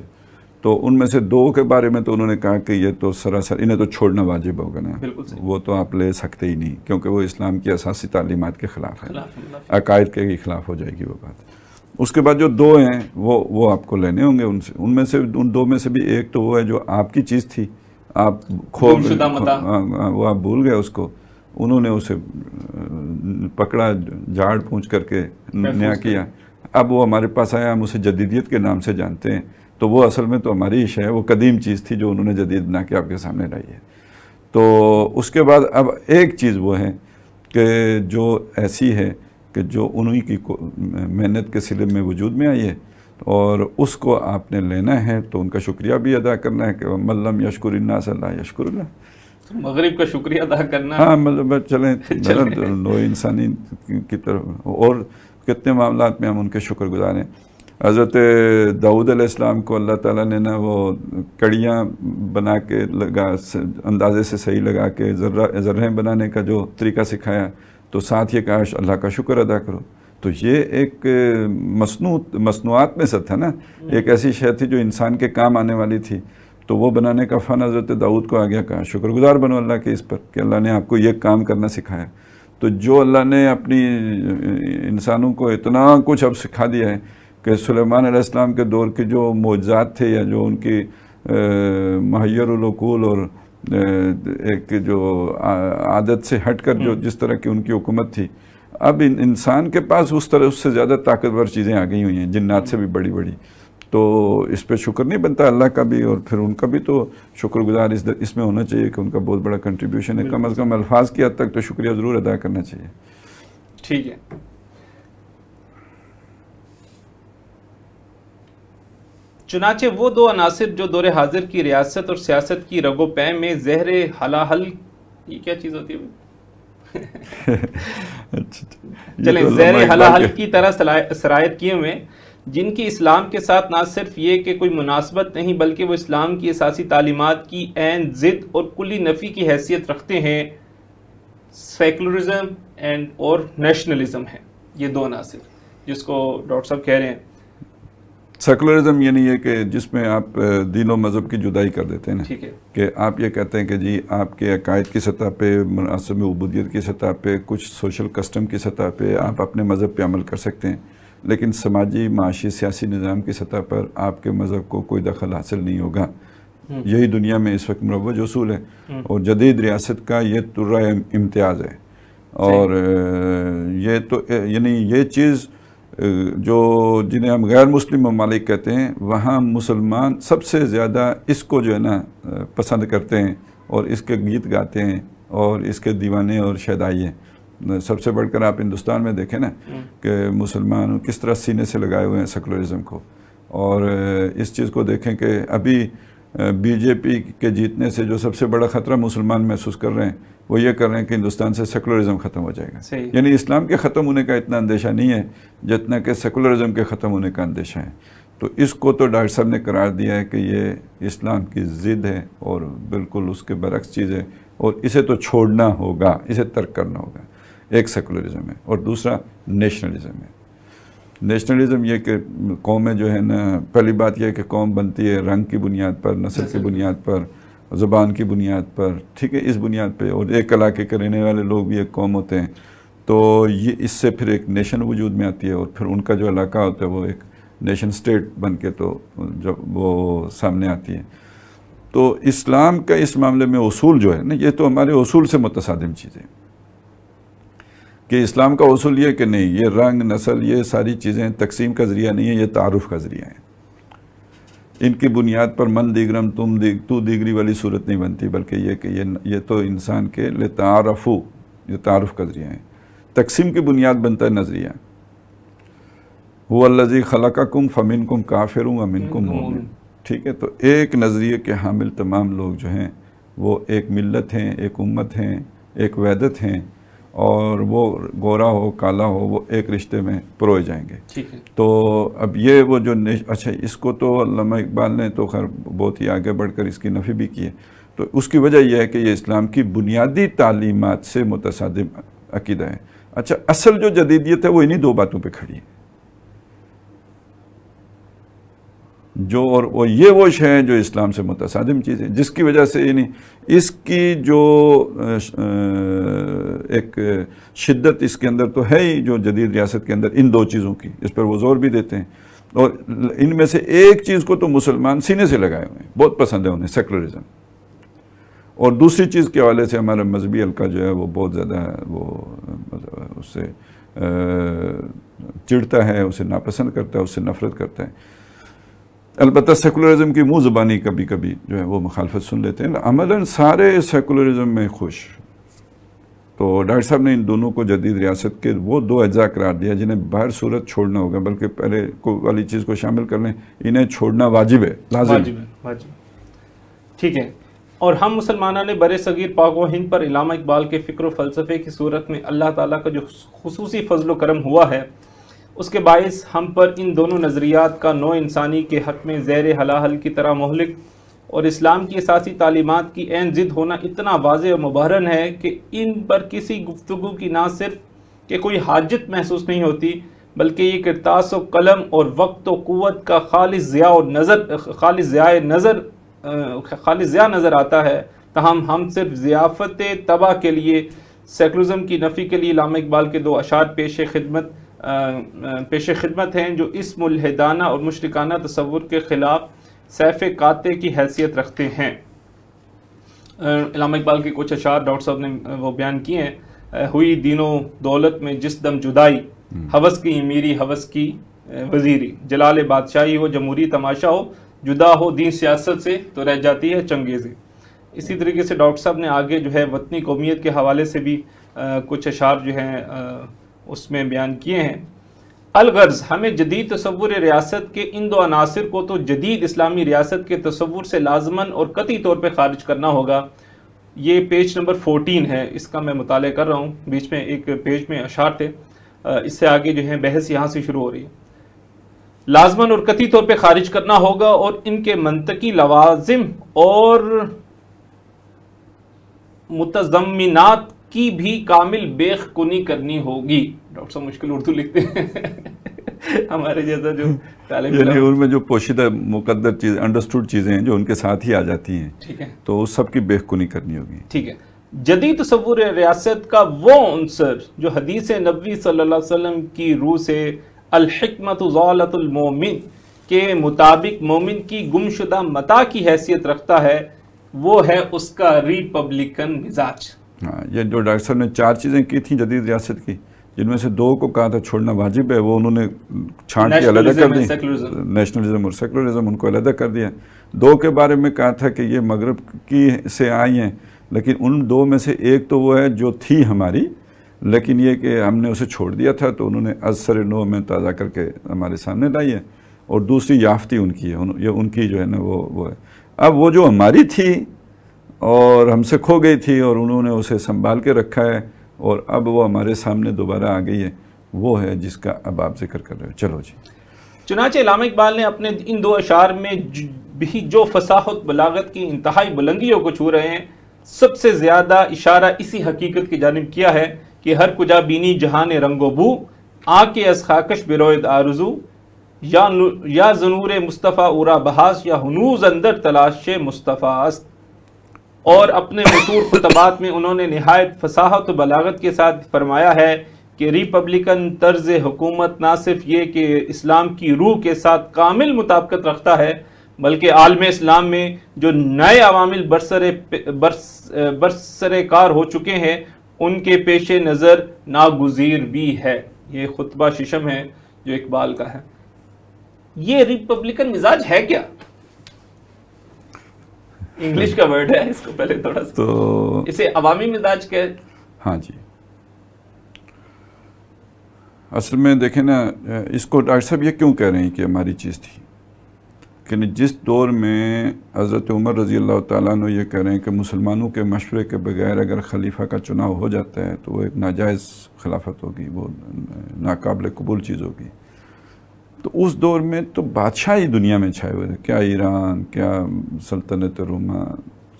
S3: تو ان میں سے 2 کے بارے میں تو انہوں نے کہا کہ یہ تو سراسر انہیں تو چھوڑنا واجب ہوگا نا, وہ تو آپ لے سکتے ہی نہیں کیونکہ وہ اسلام کی اساسی تعلیمات کے خلاف ہے, عقائد کے خلاف ہو جائے گی وہ بات. اس کے بعد جو 2 ہیں وہ آپ کو لینے ہوں گے ان سے, ان میں سے ان 2 میں سے بھی ایک تو وہ ہے جو آپ کی چیز تھی, آپ وہ آپ بھول گئے اس کو, انہوں نے اسے پکڑا جھاڑ پونچھ کر کے نیا کیا, اب وہ ہمارے پاس آیا, ہم اسے جدیدیت کے نام سے جانتے ہیں, تو وہ اصل میں تو ہماری ہی ہے, وہ قدیم چیز تھی جو انہوں نے جدید بنا کے آپ کے سامنے لائی ہے. تو اس کے بعد اب ایک چیز وہ ہے کہ جو ایسی ہے کہ جو انہی کی محنت کے صلے میں وجود میں آئی ہے, اور اس کو آپ نے لینا ہے تو ان کا شکریہ بھی ادا کرنا ہے کہ من لم یشکر الناس لا یشکر اللہ,
S2: مغرب کا شکریہ ادا کرنا.
S3: ہاں مطلب چلیں نوع انسانی کی طرف, اور کتنے معاملات میں ہم ان کے شکر گزار ہیں. حضرت داؤد علیہ السلام کو اللہ تعالیٰ نے نا وہ کڑیاں بنا کے لگا, اندازے سے صحیح لگا کے ذرہیں بنانے کا جو طریقہ سکھایا, تو ساتھ یہ کہا اللہ کا شکر ادا کرو. تو یہ ایک مصنوعات میں سے تھا نا, ایک ایسی شے تھی جو انسان کے کام آنے والی تھی, تو وہ بنانے کا فن حضرت داؤد کو آ گیا, کہا شکر گزار بنو اللہ کے اس پر کہ اللہ نے آپ کو یہ کام کرنا سکھایا. تو جو اللہ نے اپنی انسانوں کو اتنا کچھ اب سکھا دیا ہے کہ سلیمان علیہ السلام کے دور کے جو معجزات تھے یا جو ان کی محیر العقول اور ایک جو عادت سے ہٹ کر جو جس طرح کی ان کی حکومت تھی، اب انسان کے پاس اس سے زیادہ طاقتور چیزیں آ گئی ہوئی ہیں، جنات سے بھی بڑی بڑی. تو اس پہ شکر نہیں بنتا اللہ کا بھی، اور پھر ان کا بھی تو شکر گزار اس میں ہونا چاہیے کہ ان کا بہت بڑا کنٹریبیوشن ہے. کم از کم الفاظ کی حد تک تو شکریہ ضرور ادا کرنا چاہیے.
S2: ٹھیک ہے. چنانچہ وہ دو عناصر جو دور حاضر کی ریاست اور سیاست کی رگ و پے میں زہر حلاحل، یہ کیا چیز ہوتی ہے؟ چلیں، زہر حلاحل کی طرح سرایت کیے ہوئے، جن کی اسلام کے ساتھ نہ صرف یہ کہ کوئی مناسبت نہیں بلکہ وہ اسلام کی اساسی تعلیمات کی عین ضد اور کلی نفی کی حیثیت رکھتے ہیں، سیکولرزم اور نیشنلزم ہے. یہ دو عناصر جس کو ڈاکٹر صاحب کہہ رہے ہیں.
S3: سیکولرزم یعنی یہ کہ جس میں آپ دین و مذہب کی جدائی کر دیتے ہیں نا، کہ آپ یہ کہتے ہیں کہ جی آپ کے عقائد کی سطح پہ، مناسب عبودیت کی سطح پہ، کچھ سوشل کسٹم کی سطح پہ آپ اپنے مذہب پہ عمل کر سکتے ہیں، لیکن سماجی، معاشی، سیاسی نظام کی سطح پر آپ کے مذہب کو کوئی دخل حاصل نہیں ہوگا. یہی دنیا میں اس وقت مروج اصول ہے، اور جدید ریاست کا یہ طرح امتیاز ہے. اور یہ تو یعنی یہ چیز جو جنہیں ہم غیر مسلم ممالک کہتے ہیں، وہاں مسلمان سب سے زیادہ اس کو جو ہے نا پسند کرتے ہیں، اور اس کے گیت گاتے ہیں، اور اس کے دیوانے اور شیدائی ہیں. سب سے بڑھ کر آپ ہندوستان میں دیکھیں نا کہ مسلمان کس طرح سینے سے لگائے ہوئے ہیں سیکولرزم کو. اور اس چیز کو دیکھیں کہ ابھی بی جے پی کے جیتنے سے جو سب سے بڑا خطرہ مسلمان محسوس کر رہے ہیں، وہ یہ کر رہے ہیں کہ ہندوستان سے سیکولرزم ختم ہو جائے گا. یعنی اسلام کے ختم ہونے کا اتنا اندیشہ نہیں ہے جتنا کہ سیکولرزم کے ختم ہونے کا اندیشہ ہے. تو اس کو تو ڈاکٹر صاحب نے قرار دیا ہے کہ یہ اسلام کی ضد ہے اور بالکل اس کے برعکس چیز ہے، اور اسے تو چھوڑنا ہوگا، اسے ترک کرنا ہوگا. ایک سیکولرزم ہے، اور دوسرا نیشنلزم ہے. نیشنلزم یہ کہ قومیں جو ہے نا، پہلی بات یہ ہے کہ قوم بنتی ہے رنگ کی بنیاد پر، نسل کی بنیاد پر، زبان کی بنیاد پر، ٹھیک ہے، اس بنیاد پہ. اور ایک علاقے کے رہنے والے لوگ بھی ایک قوم ہوتے ہیں. تو یہ اس سے پھر ایک نیشن وجود میں آتی ہے، اور پھر ان کا جو علاقہ ہوتا ہے وہ ایک نیشن سٹیٹ بن کے تو جب وہ سامنے آتی ہے. تو اسلام کا اس معاملے میں اصول جو ہے نا، یہ تو ہمارے اصول سے متصادم چیزیں، کہ اسلام کا اصول یہ کہ نہیں، یہ رنگ، نسل، یہ ساری چیزیں تقسیم کا ذریعہ نہیں ہے، یہ تعارف کا ذریعہ ہے. ان کی بنیاد پر من دیگرم تو دیگری والی صورت نہیں بنتی، بلکہ یہ کہ یہ تو انسان کے لتعارفو، یہ تعارف کا ذریعہ ہے. تقسیم کی بنیاد بنتا ہے نظریہ. هو الذی خلقکم فمنکم کافر ومنکم مؤمن. ٹھیک ہے، تو ایک نظریے کے حامل تمام لوگ جو ہیں وہ ایک ملت ہیں، ایک امت ہیں، ایک وحدت ہیں، اور وہ گورا ہو کالا ہو وہ ایک رشتے میں پروئے جائیں گے. تو اب یہ وہ جو اچھا، اس کو تو علامہ اقبال نے تو خیر بہت ہی آگے بڑھ کر اس کی نفی بھی کی ہے. تو اس کی وجہ یہ ہے کہ یہ اسلام کی بنیادی تعلیمات سے متصادم عقیدہ ہے. اچھا، اصل جو جدیدیت ہے وہ انہی دو باتوں پہ کھڑی ہے، جو اور وہ شے ہے جو اسلام سے متصادم چیز ہے، جس کی وجہ سے یعنی اس کی جو ایک شدت اس کے اندر تو ہے ہی، جو جدید ریاست کے اندر ان دو چیزوں کی، اس پر وہ زور بھی دیتے ہیں. اور ان میں سے ایک چیز کو تو مسلمان سینے سے لگائے ہوئے ہیں، بہت پسند ہے انہیں، سیکولرزم. اور دوسری چیز کے حوالے سے ہمارا مذہبی حلقہ جو ہے وہ بہت زیادہ وہ اس سے چڑھتا ہے، اسے ناپسند کرتا ہے، اس سے نفرت کرتا ہے. البتہ سیکولرزم کی منہ زبانی کبھی کبھی جو ہے وہ مخالفت سن لیتے ہیں، عملاً سارے سیکولرزم میں خوش. تو ڈاکٹر صاحب نے ان دونوں کو جدید ریاست کے وہ دو اجزاء قرار دیا جنہیں باہر صورت چھوڑنا ہوگا، بلکہ پہلے والی چیز کو شامل کر لیں، انہیں چھوڑنا واجب ہے، لازم ہے.
S2: ٹھیک ہے. اور ہم مسلمانوں نے برِ صغیر پاک و ہند پر علامہ اقبال کے فکر و فلسفے کی صورت میں اللہ تعالیٰ کا جو خصوصی فضل و کرم ہوا ہے، اس کے باعث ہم پر ان دونوں نظریات کا نوع انسانی کے حق میں زہر حلاحل کی طرح مہلک اور اسلام کی اساسی تعلیمات کی عین ضد ہونا اتنا واضح و مبہرن ہے کہ ان پر کسی گفتگو کی نہ صرف کہ کوئی حاجت محسوس نہیں ہوتی، بلکہ یہ کرتاس و قلم اور وقت و قوت کا خالص ضیاء نظر آتا ہے. تاہم ہم صرف ضیافت طبع کے لیے سیکولرزم کی نفی کے لیے علامہ اقبال کے 2 اشعار پیش خدمت ہیں جو اس ملحدانہ اور مشرکانہ تصور کے خلاف سیف قاطع کی حیثیت رکھتے ہیں۔ علامہ اقبال کے کچھ اشعار ڈاکٹر صاحب نے وہ بیان کیے ہیں۔ ہوئی دین و دولت میں جس دم جدائی، ہوس کی امیری ہوس کی وزیری، جلال بادشاہی ہو جمہوری تماشا ہو، جدا ہو دین سیاست سے تو رہ جاتی ہے چنگیزی۔ اسی طریقے سے ڈاکٹر صاحب نے آگے جو ہے وطنی قومیت کے حوالے سے بھی کچھ اشعار جو ہیں اس میں بیان کیے ہیں۔ الغرض ہمیں جدید تصور ریاست کے ان 2 عناصر کو تو جدید اسلامی ریاست کے تصور سے لازماً اور قطعی طور پہ خارج کرنا ہوگا۔ یہ پیج نمبر 14 ہے، اس کا میں مطالعہ کر رہا ہوں، بیچ میں ایک پیج میں اشعار تھے، اس سے آگے جو ہے بحث یہاں سے شروع ہو رہی ہے۔ لازماً اور قطعی طور پہ خارج کرنا ہوگا اور ان کے منطقی لوازم اور متضمنات کی بھی کامل بیخ کنی کرنی ہوگی۔ ڈاکٹر صاحب مشکل اردو لکھتے ہیں ہمارے جیسا جو طالب علم،
S3: یعنی ان میں جو پوشیدہ مقدر چیز انڈرسٹوڈ چیزیں ہیں جو ان کے ساتھ ہی آ جاتی ہیں،
S2: ٹھیک ہے،
S3: تو اس سب کی بیخ کنی کرنی ہوگی۔
S2: ٹھیک ہے۔ جدید تصور ریاست کا وہ عنصر جو حدیث نبوی صلی اللہ علیہ وسلم کی روح سے الحکمت ضالۃ المومن کے مطابق مومن کی گمشدہ متاع کی حیثیت رکھتا ہے، وہ ہے اس کا ریپبلکن مزاج۔
S3: ہاں، یہ جو ڈاکٹر صاحب نے 4 چیزیں کی تھیں جدید ریاست کی، جن میں سے 2 کو کہا تھا چھوڑنا واجب ہے، وہ انہوں نے چھانٹ کے علیحدہ کر دی، نیشنلزم اور سیکولرزم ان کو علیحدہ کر دیا۔ 2 کے بارے میں کہا تھا کہ یہ مغرب کی سے آئی ہیں، لیکن ان 2 میں سے ایک تو وہ ہے جو تھی ہماری، لیکن یہ کہ ہم نے اسے چھوڑ دیا تھا تو انہوں نے از سر نو میں تازہ کر کے ہمارے سامنے لائی ہے، اور دوسری یافتی ان کی ہے، یہ ان کی جو ہے نا وہ ہے۔ اب وہ جو ہماری تھی اور ہم سے کھو گئی تھی اور انہوں نے اسے سنبھال کے رکھا ہے اور اب وہ ہمارے سامنے دوبارہ آ گئی ہے، وہ ہے جس کا اب آپ ذکر کر رہے ہو۔ چلو جی۔
S2: چنانچہ علامہ اقبال نے اپنے ان 2 اشعار میں بھی جو فصاحت بلاغت کی انتہائی بلندیوں کو چھو رہے ہیں، سب سے زیادہ اشارہ اسی حقیقت کی جانب کیا ہے کہ ہر کجا بینی جہان رنگ و بو، آنکھ از خاکش بروید آرزو، یا زنور مصطفیٰ اورا بحاس، یا ہنوز اندر تلاش مصطفیٰ است۔ اور اپنے مشہور خطبات میں انہوں نے نہایت فصاحت و بلاغت کے ساتھ فرمایا ہے کہ ریپبلکن طرز حکومت نہ صرف یہ کہ اسلام کی روح کے ساتھ کامل مطابقت رکھتا ہے، بلکہ عالم اسلام میں جو نئے عوامل برسر کار ہو چکے ہیں ان کے پیش نظر ناگزیر بھی ہے۔ یہ خطبہ ششم ہے جو اقبال کا ہے۔ یہ ریپبلکن مزاج ہے کیا؟ انگلش کا ورڈ ہے، اس کو پہلے تھوڑا سا
S3: تو
S2: اسے عوامی مزاج کے۔
S3: ہاں جی، اصل میں دیکھیں نا، اس کو ڈاکٹر صاحب یہ کیوں کہہ رہے ہیں کہ ہماری چیز تھی، کہ جس دور میں حضرت عمر رضی اللہ تعالیٰ عنہ یہ کہہ رہے ہیں کہ مسلمانوں کے مشورے کے بغیر اگر خلیفہ کا چناؤ ہو جاتا ہے تو وہ ایک ناجائز خلافت ہوگی، وہ ناقابل قبول چیز ہوگی، تو اس دور میں تو بادشاہی دنیا میں چھائے ہوئے تھے، کیا ایران، کیا سلطنت روما،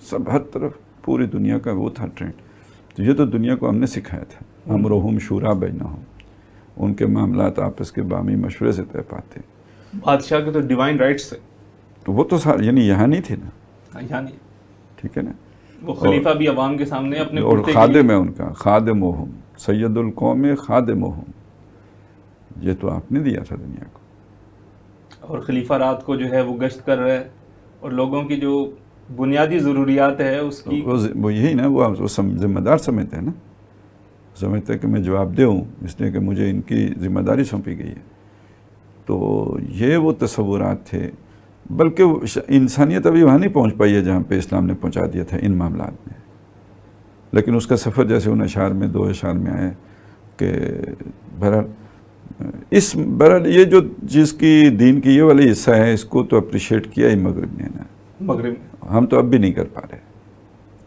S3: سب ہر طرف پوری دنیا کا وہ تھا ٹرینڈ۔ تو یہ تو دنیا کو ہم نے سکھایا تھا، امرہم شورا بینہم، ان کے معاملات آپس کے باہمی مشورے سے طے پاتے۔
S2: بادشاہ کے تو ڈیوائن رائٹس تھے،
S3: تو وہ تو یعنی یہاں نہیں تھے نا،
S2: یہاں نہیں،
S3: ٹھیک ہے نا،
S2: وہ خلیفہ بھی عوام کے سامنے اپنے
S3: اور خادم ہے ان کا، خادمہم سید القوم خادمہم، یہ تو آپ نے دیا تھا دنیا کو۔ اور
S2: خلیفہ رات کو جو ہے وہ گشت کر رہے اور لوگوں کی جو بنیادی ضروریات ہے اس کی
S3: وہ یہی نا، وہ ذمہ دار سمجھتے ہیں نا، سمجھتے ہیں کہ میں جواب دہ ہوں اس لیے کہ مجھے ان کی ذمہ داری سونپی گئی ہے۔ تو یہ وہ تصورات تھے، بلکہ انسانیت ابھی وہاں نہیں پہنچ پائی ہے جہاں پہ اسلام نے پہنچا دیا تھا ان معاملات میں، لیکن اس کا سفر جیسے ان اشعار میں 2 اشعار میں آئے کہ بہرحال یہ جو چیز کی دین کی یہ والی حصہ ہے، اس کو تو اپریشیٹ کیا ہی مغرب نے نا،
S2: مغرب میں
S3: ہم تو اب بھی نہیں کر پا رہے،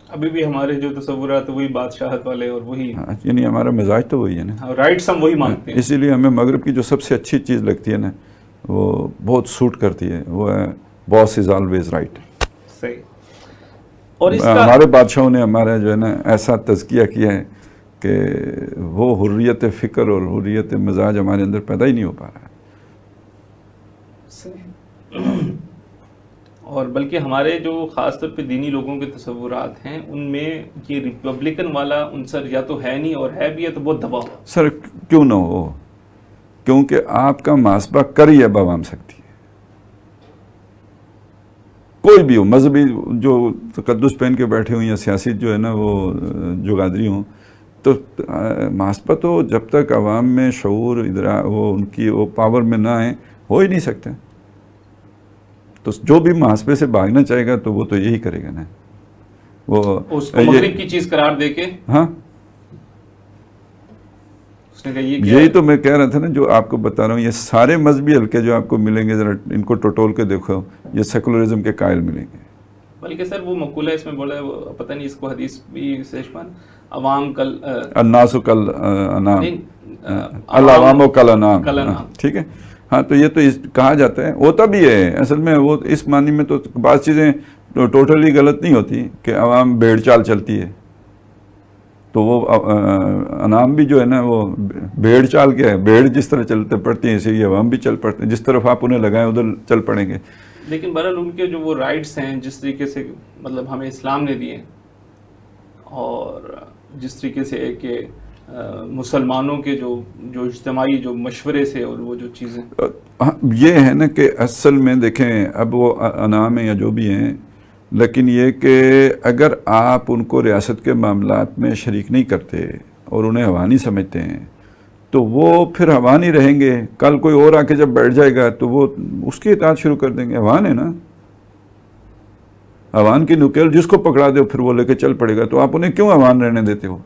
S2: ابھی بھی ہمارے جو تصورات وہی بادشاہت والے اور وہی،
S3: یعنی ہمارا مزاج تو وہی ہے نا،
S2: رائٹس ہم وہی مانگتے ہیں۔
S3: اسی لیے ہمیں مغرب کی جو سب سے اچھی چیز لگتی ہے نا، وہ بہت سوٹ کرتی ہے، وہ ہے باس از آلویز رائٹ۔
S2: صحیح۔ اور اس کا
S3: ہمارے بادشاہوں نے ہمارا جو ہے نا ایسا تزکیہ کیا ہے کہ وہ حریت فکر اور حریت مزاج ہمارے اندر پیدا ہی نہیں ہو پا رہا ہے۔
S2: اور بلکہ ہمارے جو خاص طور پہ دینی لوگوں کے تصورات ہیں ان میں یہ ریپبلکن والا عنصر یا تو ہے نہیں، اور ہے بھی ہے تو بہت دبا ہوا.
S3: سر کیوں نہ ہو، کیونکہ آپ کا محاسبہ کر ہی اب عوام سکتی ہے. کوئی بھی ہو، مذہبی جو تقدس پہن کے بیٹھے ہوں یا سیاسی جو ہے نا وہ جگادری ہوں، تو محاسبہ تو جب تک عوام میں شعور وہ ان کی وہ پاور میں نہ آئے ہو ہی نہیں سکتے. تو جو بھی محاسبے سے بھاگنا چاہے گا تو وہ تو یہی کرے گا نا، وہ
S2: اس کو مغرب کی چیز قرار دے کے.
S3: ہاں
S2: اس نے کہا یہ
S3: یہی تو میں کہہ رہا تھا نا، جو آپ کو بتا رہا ہوں، یہ سارے مذہبی حلقے جو آپ کو ملیں گے ذرا ان کو ٹٹول کے دیکھو، یہ سیکولرزم کے قائل ملیں گے.
S2: بلکہ سر وہ مقولہ اس میں بولا ہے، وہ پتہ نہیں اس کو حدیث بھی سیشمان، عوام کل
S3: الناس کل انام، العوام کل انام. ٹھیک ہے، ہاں تو یہ تو کہا جاتا ہے، ہوتا بھی ہے اصل میں. وہ اس معنی میں تو بعض چیزیں ٹوٹلی غلط نہیں ہوتی کہ عوام بھیڑ چال چلتی ہے، تو وہ انعام بھی جو ہے نا وہ بھیڑ چال کیا ہے، بھیڑ جس طرح چلتے پڑتی ہیں اسی لیے عوام بھی چل پڑتے ہیں، جس طرف آپ انہیں لگائیں ادھر چل پڑیں گے.
S2: لیکن بہرحال ان کے جو وہ رائٹس ہیں جس طریقے سے مطلب ہمیں اسلام نے دیے، اور جس طریقے سے کہ مسلمانوں کے جو اجتماعی جو مشورے سے اور وہ جو چیزیں،
S3: یہ ہے نا کہ اصل میں دیکھیں اب وہ انعام ہیں یا جو بھی ہیں، لیکن یہ کہ اگر آپ ان کو ریاست کے معاملات میں شریک نہیں کرتے اور انہیں حوانی سمجھتے ہیں تو وہ پھر حوان ہی رہیں گے. کل کوئی اور آ کے جب بیٹھ جائے گا تو وہ اس کی اطاعت شروع کر دیں گے. حوان ہے نا، حوان کی نکیل جس کو پکڑا دے پھر وہ لے کے چل پڑے گا. تو آپ انہیں کیوں حوان رہنے دیتے ہو؟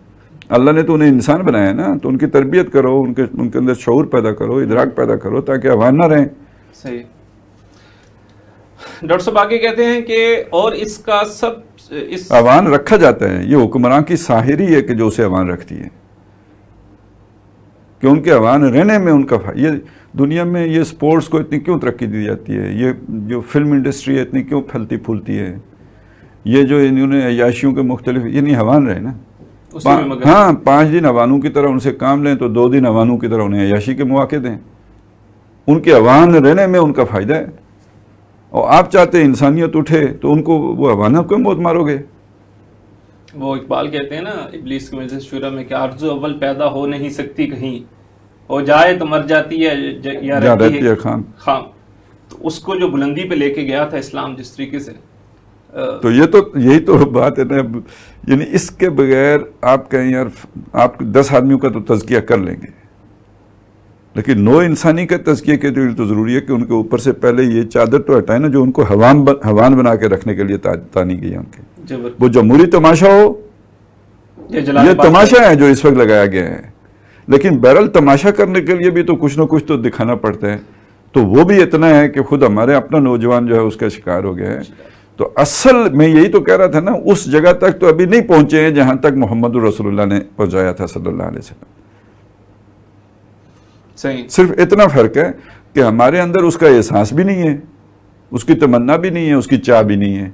S3: اللہ نے تو انہیں انسان بنایا نا، تو ان کی تربیت کرو، ان کے اندر شعور پیدا کرو، ادراک پیدا کرو تاکہ حوان نہ رہیں.
S2: صحیح. ڈاکٹر صاحب آگے کہتے ہیں کہ اور اس کا
S3: حوان رکھا جاتا ہے، یہ حکمران کی ساحری ہے کہ جو اسے حوان رکھتی ہے، کہ ان کے حوان رہنے میں ان کا یہ دنیا میں یہ سپورٹس کو اتنی کیوں ترقی دی جاتی ہے، یہ جو فلم انڈسٹری ہے اتنی کیوں پھلتی پھولتی ہے، یہ جو انہوں نے عیاشیوں کے مختلف یعنی حوان رہے نا. ہاں 5 دن حوانوں کی طرح ان سے کام لیں تو 2 دن حوانوں کی طرح انہیں عیاشی کے مواقع دیں. ان کے حوان رہنے میں ان کا فائدہ ہے. اور آپ چاہتے ہیں انسانیت اٹھے تو ان کو وہ حوانہ کو موت مارو گے.
S2: وہ اقبال کہتے ہیں نا ابلیس کی مجلس شورا میں کہ آرزو اول پیدا ہو نہیں سکتی کہیں، ہو جائے تو مر جاتی ہے یا رہتی ہے خام. تو اس کو جو بلندی پہ لے کے گیا تھا اسلام جس طریقے سے،
S3: تو یہی تو بات ہے نا. یعنی اس کے بغیر آپ کہیں یار آپ 10 آدمیوں کا تو تزکیہ کر لیں گے، لیکن نو انسانی کا تزکیہ کے لیے تو ضروری ہے کہ ان کے اوپر سے پہلے یہ چادر تو ہٹائیں نا جو ان کو حوان بنا کے رکھنے کے لیے تانی گئی ہے ان کے. وہ جمہوری تماشا ہو، یہ تماشا ہے جو اس وقت لگایا گیا ہے، لیکن بہرحال تماشا کرنے کے لیے بھی تو کچھ نہ کچھ تو دکھانا پڑتا ہے. تو وہ بھی اتنا ہے کہ خود ہمارے اپنا نوجوان جو ہے اس کا شکار ہو گیا ہے. تو اصل میں یہی تو کہہ رہا تھا نا، اس جگہ تک تو ابھی نہیں پہنچے ہیں جہاں تک محمد رسول اللہ نے پہنچایا تھا صلی اللہ علیہ وسلم.
S2: صحیح.
S3: صرف اتنا فرق ہے کہ ہمارے اندر اس کا احساس بھی نہیں ہے، اس کی تمنا بھی نہیں ہے، اس کی چاہ بھی نہیں ہے.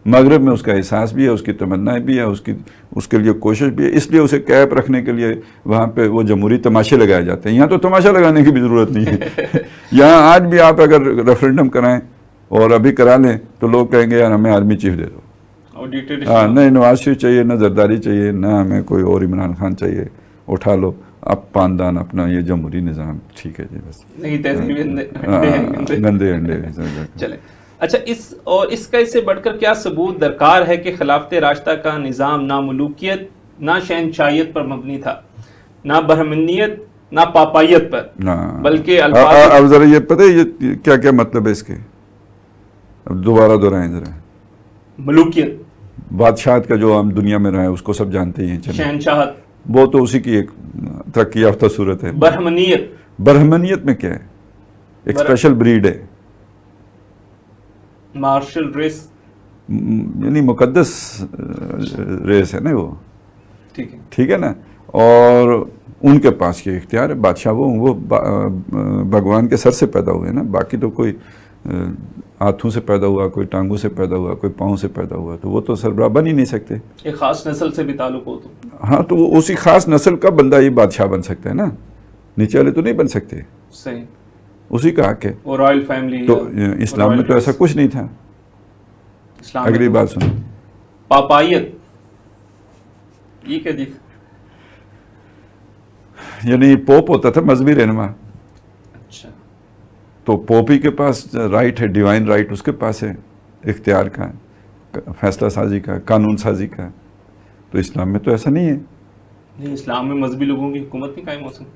S3: مغرب میں اس کا احساس بھی ہے، اس کی تمنا بھی ہے، اس کے لیے کوشش بھی ہے. اس لیے اسے کیپ رکھنے کے لیے وہاں پہ وہ جمہوری تماشے لگائے جاتے ہیں. یہاں تو تماشا لگانے کی بھی ضرورت نہیں ہے. یہاں آج بھی آپ اگر ریفرینڈم کرائیں اور ابھی کرا لیں تو لوگ کہیں گے یار ہمیں آرمی چیف دے دو. ہاں نہ نواز شریف چاہیے، نہ زرداری چاہیے، نہ ہمیں کوئی اور عمران خان چاہیے. اٹھا لو اب پاندان اپنا یہ جمہوری نظام ٹھیک ہے جی، بس گندے انڈے.
S2: چلیں اچھا، اس کا اس سے بڑھ کر کیا ثبوت درکار ہے کہ خلافت راشدہ کا نظام نہ ملوکیت نہ شہنشاہیت پر مبنی تھا، نہ برہمنیت نہ پاپائیت پر، بلکہ
S3: اب ذرا یہ پتہ ہے یہ کیا کیا مطلب ہے اس کے، اب دوبارہ دہرائیں ذرا.
S2: ملوکیت
S3: بادشاہت کا جو ہم دنیا میں رہے ہیں اس کو سب جانتے ہی ہیں.
S2: شہنشاہت
S3: وہ تو اسی کی ایک ترقی یافتہ صورت ہے. برہمنیت میں کیا ہے؟ ایک اسپیشل بریڈ ہے،
S2: مارشل ریس،
S3: یعنی مقدس ریس ہے نا وہ. ٹھیک ہے نا. اور ان کے پاس یہ اختیار ہے، بادشاہ وہ بھگوان کے سر سے پیدا ہوئے نا. باقی تو کوئی ہاتھوں سے پیدا ہوا، کوئی ٹانگوں سے پیدا ہوا، کوئی پاؤں سے پیدا ہوا، تو وہ تو سربراہ بن ہی نہیں سکتے.
S2: ایک خاص نسل سے بھی تعلق ہو تو
S3: ہاں تو وہ اسی خاص نسل کا بندہ ہی بادشاہ بن سکتا ہے نا، نیچے والے تو نہیں بن سکتے.
S2: صحیح.
S3: اسی کا حق ہے.
S2: اور رائل فیملی
S3: تو اسلام میں تو ایسا کچھ نہیں تھا.
S2: اسلام
S3: اگلی بات سنو.
S2: پاپائیت یہ کیا جی؟
S3: یعنی پوپ ہوتا تھا مذہبی رہنما,
S2: اچھا
S3: تو پوپی کے پاس رائٹ ہے, ڈیوائن رائٹ اس کے پاس ہے, اختیار کا, فیصلہ سازی کا, قانون سازی کا. تو اسلام میں تو ایسا نہیں ہے.
S2: نہیں, اسلام میں مذہبی لوگوں کی حکومت نہیں قائم ہو سکتی.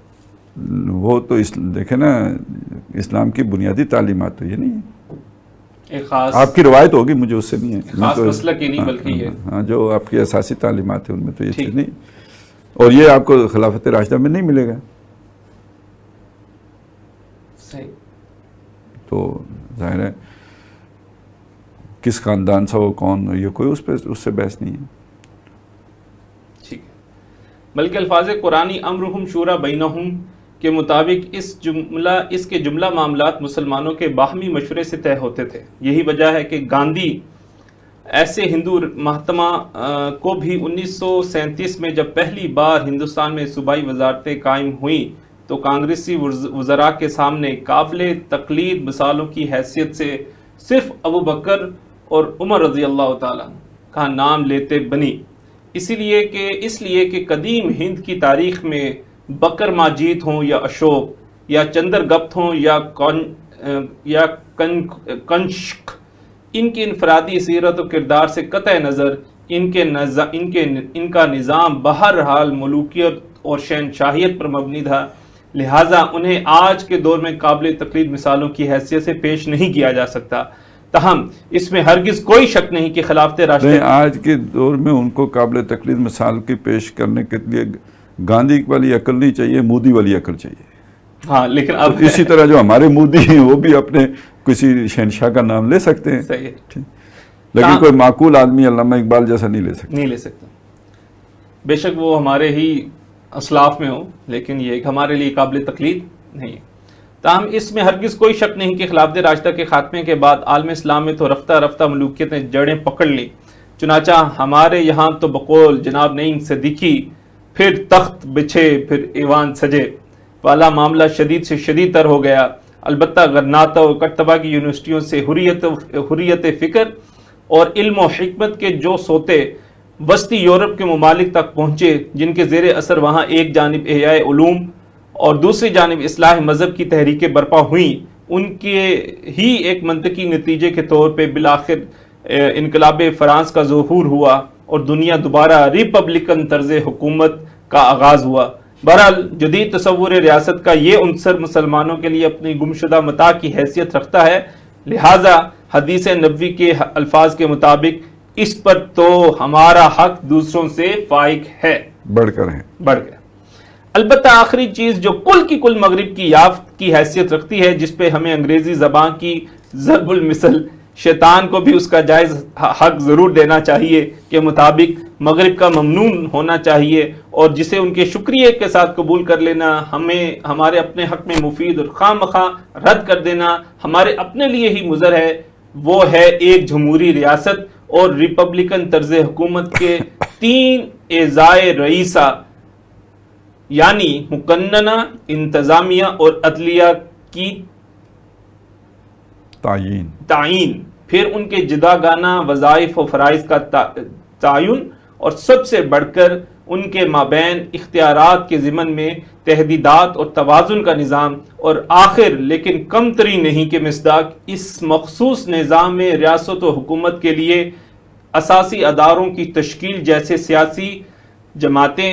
S3: وہ تو دیکھیں نا, اسلام کی بنیادی تعلیمات تو یہ نہیں ہے.
S2: ایک خاص
S3: آپ کی روایت ہوگی, مجھے اس سے نہیں ہے.
S2: خاص مسلک کی نہیں بلکہ یہ
S3: ہاں, جو آپ کی اساسی تعلیمات ہیں ان میں تو یہ چیز نہیں, اور یہ آپ کو خلافت راشدہ میں نہیں ملے گا.
S2: صحیح.
S3: تو ظاہر ہے کس خاندان سے ہو, کون, یہ کوئی اس سے بحث نہیں ہے.
S2: ٹھیک ہے. بلکہ الفاظ قرآنی امرہم شورا بینہم کے مطابق اس کے جملہ معاملات مسلمانوں کے باہمی مشورے سے طے ہوتے تھے. یہی وجہ ہے کہ گاندھی ایسے ہندو مہاتما کو بھی 1937 میں جب پہلی بار ہندوستان میں صوبائی وزارتیں قائم ہوئیں تو کانگریسی وزراء کے سامنے قابل تقلید مثالوں کی حیثیت سے صرف ابو بکر اور عمر رضی اللہ تعالیٰ کا نام لیتے بنی. اس لیے کہ قدیم ہند کی تاریخ میں بکر ماجید ہوں یا اشوک یا چندر گپت ہوں یا کنشک، ان کی انفرادی سیرت و کردار سے قطع نظر ان کا نظام بہرحال ملوکیت اور شہنشاہیت پر مبنی تھا، لہٰذا انہیں آج کے دور میں قابل تقلید مثالوں کی حیثیت سے پیش نہیں کیا جا سکتا. تاہم اس میں ہرگز کوئی شک نہیں کہ خلافت راشدہ
S3: آج کے دور میں ان کو قابل تقلید مثال کی پیش کرنے کے لیے گاندھی والی عقل نہیں چاہیے، مودی والی عقل چاہیے.
S2: ہاں لیکن اب
S3: اسی طرح جو ہمارے مودی ہیں وہ بھی اپنے کسی شہنشاہ کا نام لے سکتے ہیں.
S2: صحیح ہے.
S3: لیکن کوئی معقول آدمی علامہ اقبال جیسا نہیں لے سکتا.
S2: بے شک وہ ہمارے ہی اسلاف میں ہو، لیکن یہ ایک ہمارے لیے قابل تقلید نہیں ہے. تاہم اس میں ہرگز کوئی شک نہیں کہ خلافت راشدہ کے خاتمے کے بعد عالم اسلام میں تو رفتہ رفتہ ملوکیت نے جڑیں پکڑ لی. چنانچہ ہمارے یہاں تو بقول جناب نعیم صدیقی پھر تخت بچھے پھر ایوان سجے والا معاملہ شدید سے شدید تر ہو گیا. البتہ غرناطہ اور کرتبہ کی یونیورسٹیوں سے حریت فکر اور علم و حکمت کے جو سوتے وسطی یورپ کے ممالک تک پہنچے، جن کے زیر اثر وہاں ایک جانب احیاء علوم اور دوسری جانب اصلاح مذہب کی تحریکیں برپا ہوئیں، ان کے ہی ایک منطقی نتیجے کے طور پہ بالآخر انقلاب فرانس کا ظہور ہوا اور دنیا دوبارہ ریپبلکن طرز حکومت کا آغاز ہوا. بہرحال جدید تصور ریاست کا یہ عنصر مسلمانوں کے لیے اپنی گمشدہ متاع کی حیثیت رکھتا ہے، لہٰذا حدیث نبوی کے الفاظ کے مطابق اس پر تو ہمارا حق دوسروں سے فائق ہے،
S3: بڑھ کر ہے.
S2: البتہ آخری چیز جو کل کی کل مغرب کی یافت کی حیثیت رکھتی ہے، جس پہ ہمیں انگریزی زبان کی ضرب المثل شیطان کو بھی اس کا جائز حق ضرور دینا چاہیے کے مطابق مغرب کا ممنون ہونا چاہیے، اور جسے ان کے شکریہ کے ساتھ قبول کر لینا ہمارے اپنے حق میں مفید اور خواہ مخواہ رد کر دینا ہمارے اپنے لیے ہی مضر ہے، وہ ہے ایک جمہوری ریاست اور ریپبلکن طرز حکومت کے 3 اعضائے رئیسہ، یعنی مقننہ، انتظامیہ اور عدلیہ کی تعیین، پھر ان کے جداگانہ وظائف و فرائض کا تعین، اور سب سے بڑھ کر ان کے مابین اختیارات کے ضمن میں تحدیدات اور توازن کا نظام، اور آخر لیکن کم تری نہیں کہ مصداق اس مخصوص نظام میں ریاست و حکومت کے لیے اساسی اداروں کی تشکیل جیسے سیاسی جماعتیں،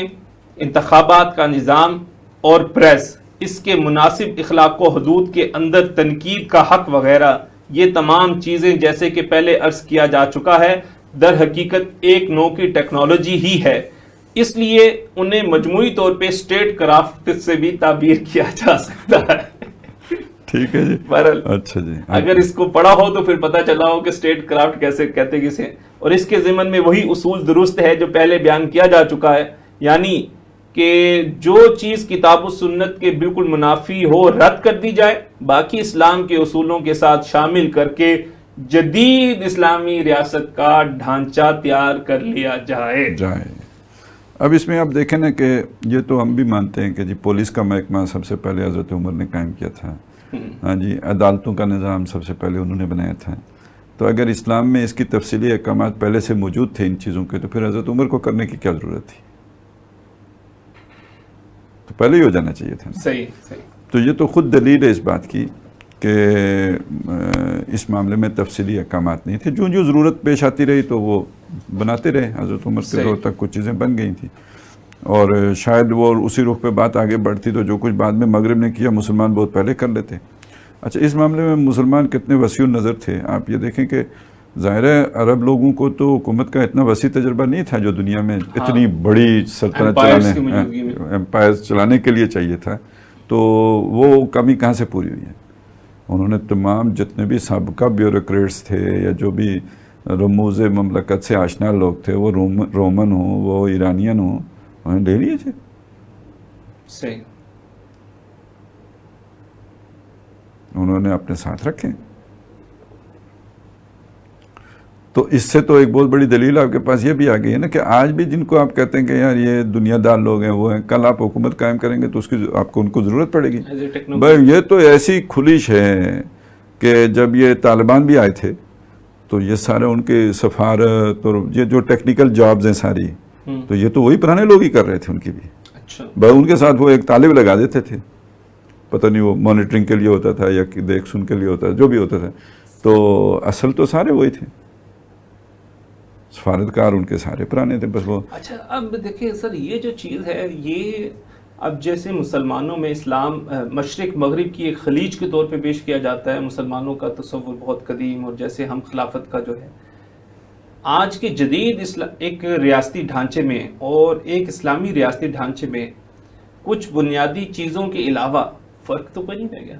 S2: انتخابات کا نظام اور پریس، اس کے مناسب اخلاق و حدود کے اندر تنقید کا حق وغیرہ، یہ تمام چیزیں جیسے کہ پہلے عرض کیا جا چکا ہے در حقیقت ایک نوع کی ٹیکنالوجی ہی ہے، اس لیے انہیں مجموعی طور پہ اسٹیٹ کرافٹ سے بھی تعبیر کیا جا سکتا ہے.
S3: ٹھیک ہے جی. اچھا جی،
S2: اگر اس کو پڑھا ہو تو پھر پتہ چلا ہو کہ اسٹیٹ کرافٹ کیسے کہتے کسے، اور اس کے ضمن میں وہی اصول درست ہے جو پہلے بیان کیا جا چکا ہے، یعنی کہ جو چیز کتاب و سنت کے بالکل منافی ہو رد کر دی جائے، باقی اسلام کے اصولوں کے ساتھ شامل کر کے جدید اسلامی ریاست کا ڈھانچہ تیار کر لیا جائے.
S3: اب اس میں آپ دیکھیں نا کہ یہ تو ہم بھی مانتے ہیں کہ جی پولیس کا محکمہ سب سے پہلے حضرت عمر نے قائم کیا تھا. ہاں جی، عدالتوں کا نظام سب سے پہلے انہوں نے بنایا تھا. تو اگر اسلام میں اس کی تفصیلی احکامات پہلے سے موجود تھے ان چیزوں کے، تو پھر حضرت عمر کو کرنے کی کیا ضرورت تھی؟ تو پہلے ہی ہو جانا چاہیے تھا.
S2: صحیح صحیح. تو
S3: یہ تو خود دلیل ہے اس بات کی کہ اس معاملے میں تفصیلی احکامات نہیں تھے. جو ضرورت پیش آتی رہی تو وہ بناتے رہے. حضرت عمر کے دور تک کچھ چیزیں بن گئی تھیں، اور شاید وہ اسی رخ پہ بات آگے بڑھتی تو جو کچھ بعد میں مغرب نے کیا مسلمان بہت پہلے کر لیتے. اچھا، اس معاملے میں مسلمان کتنے وسیع النظر تھے. آپ یہ دیکھیں کہ ظاہر ہے عرب لوگوں کو تو حکومت کا اتنا وسیع تجربہ نہیں تھا جو دنیا میں اتنی بڑی سلطنت امپائر چلانے کے لیے چاہیے تھا. تو وہ کمی کہاں سے پوری ہوئی ہے؟ انہوں نے تمام جتنے بھی سابقہ بیوروکریٹس تھے یا جو بھی رموز مملکت سے آشنا لوگ تھے، وہ رومن ہوں، وہ ایرانین ہوں، انہیں لے لیے تھے.
S2: صحیح.
S3: انہوں نے اپنے ساتھ رکھے. تو اس سے تو ایک بہت بڑی دلیل آپ کے پاس یہ بھی آ گئی ہے نا کہ آج بھی جن کو آپ کہتے ہیں کہ یار یہ دنیا دار لوگ ہیں، وہ ہیں، کل آپ حکومت قائم کریں گے تو اس کی آپ کو ان کو ضرورت پڑے گی. بھائی یہ تو ایسی کھلش ہے کہ جب یہ طالبان بھی آئے تھے تو یہ سارے ان کے سفارت اور یہ جو ٹیکنیکل جابز ہیں ساری، تو یہ تو وہی پرانے لوگ ہی کر رہے تھے ان کی بھی. بھائی ان کے ساتھ وہ ایک طالب لگا دیتے تھے، پتہ نہیں وہ مانیٹرنگ کے لیے ہوتا تھا یا دیکھ سن کے لیے ہوتا تھا، جو بھی ہوتا تھا. تو اصل تو سارے وہی تھے، سفارتکار ان کے سارے پرانے تھے بس وہ.
S2: اچھا، اب دیکھیں سر، یہ جو چیز ہے یہ اب جیسے مسلمانوں میں اسلام مشرق مغرب کی ایک خلیج کے طور پہ پیش کیا جاتا ہے. مسلمانوں کا تصور بہت قدیم، اور جیسے ہم خلافت کا جو ہے آج کے جدید ایک ریاستی ڈھانچے میں اور ایک اسلامی ریاستی ڈھانچے میں کچھ بنیادی چیزوں کے علاوہ فرق تو کوئی نہیں رہ گیا.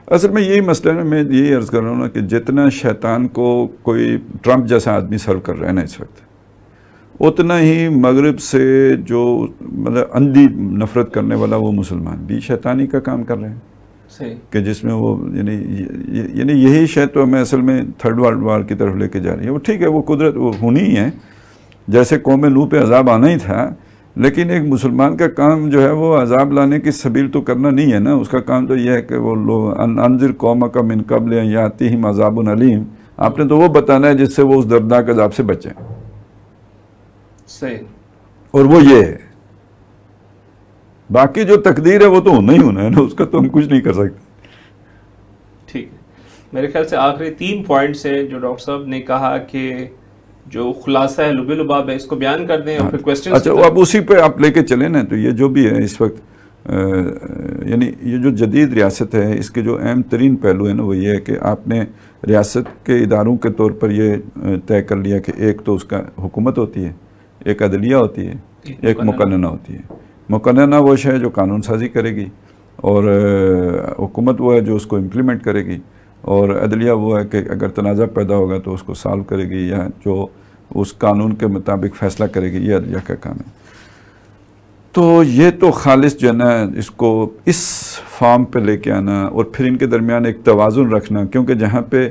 S3: اصل میں یہی مسئلہ ہے. میں یہی عرض کر رہا ہوں نا کہ جتنا شیطان کو کوئی ٹرمپ جیسا آدمی سرو کر رہا ہے نا اس وقت، اتنا ہی مغرب سے جو مطلب اندھی نفرت کرنے والا وہ مسلمان بھی شیطانی کا کام کر رہے ہیں.
S2: صحیح.
S3: کہ جس میں وہ یعنی یہی شے تو ہمیں اصل میں تھرڈ ورلڈ وار کی طرف لے کے جا رہی ہے. وہ ٹھیک ہے، وہ قدرت وہ ہونی ہی ہے، جیسے قوم نوح پہ عذاب آنا ہی تھا، لیکن ایک مسلمان کا کام جو ہے وہ عذاب لانے کی سبیل تو کرنا نہیں ہے نا. اس کا کام تو یہ ہے کہ وہ لوگ انذر قومک من قبل ان یاتیہم عذاب علیم، آپ نے تو وہ بتانا ہے جس سے وہ اس دردناک عذاب سے بچیں.
S2: صحیح.
S3: اور وہ یہ ہے، باقی جو تقدیر ہے وہ تو ہونا ہی ہونا ہے نا، اس کا تو ہم کچھ نہیں کر سکتے.
S2: ٹھیک ہے. میرے خیال سے آخری 3 پوائنٹس ہیں جو ڈاکٹر صاحب نے کہا کہ جو خلاصہ ہے لب لباب ہے، اس کو بیان کر دیں اور پھر کوسچنز.
S3: اچھا، وہ اب اسی پہ آپ لے کے چلیں نا. تو یہ جو بھی ہے اس وقت یعنی یہ جو جدید ریاست ہے، اس کے جو اہم ترین پہلو ہے نا وہ یہ ہے کہ آپ نے ریاست کے اداروں کے طور پر یہ طے کر لیا کہ ایک تو اس کا حکومت ہوتی ہے، ایک عدلیہ ہوتی ہے، ایک مقننہ ہوتی ہے. مقننہ وہ ہے جو قانون سازی کرے گی، اور حکومت وہ ہے جو اس کو امپلیمنٹ کرے گی، اور عدلیہ وہ ہے کہ اگر تنازع پیدا ہوگا تو اس کو سالو کرے گی یا جو اس قانون کے مطابق فیصلہ کرے گی. یہ عدلیہ کا کام ہے. تو یہ تو خالص جو ہے نا اس کو اس فارم پہ لے کے آنا، اور پھر ان کے درمیان ایک توازن رکھنا، کیونکہ جہاں پہ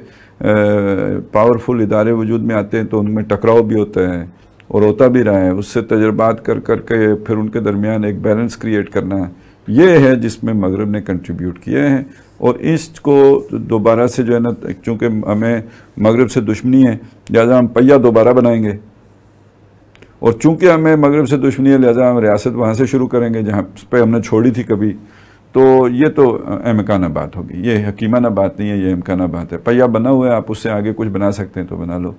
S3: پاورفل ادارے وجود میں آتے ہیں تو ان میں ٹکراؤ بھی ہوتا ہے اور ہوتا بھی رہا ہے. اس سے تجربات کر کے پھر ان کے درمیان ایک بیلنس کریٹ کرنا، یہ ہے جس میں مغرب نے کنٹریبیوٹ کیے ہیں. اور اس کو دوبارہ سے جو ہے نا، چونکہ ہمیں مغرب سے دشمنی ہے لہٰذا ہم پہیہ دوبارہ بنائیں گے، اور چونکہ ہمیں مغرب سے دشمنی ہے لہٰذا ہم ریاست وہاں سے شروع کریں گے جہاں پہ ہم نے چھوڑی تھی کبھی. تو یہ تو احمقانہ بات ہوگی، یہ حکیمانہ بات نہیں ہے، یہ احمقانہ بات ہے. پہیہ بنا ہوا ہے، آپ اس سے آگے کچھ بنا سکتے ہیں تو بنا لو.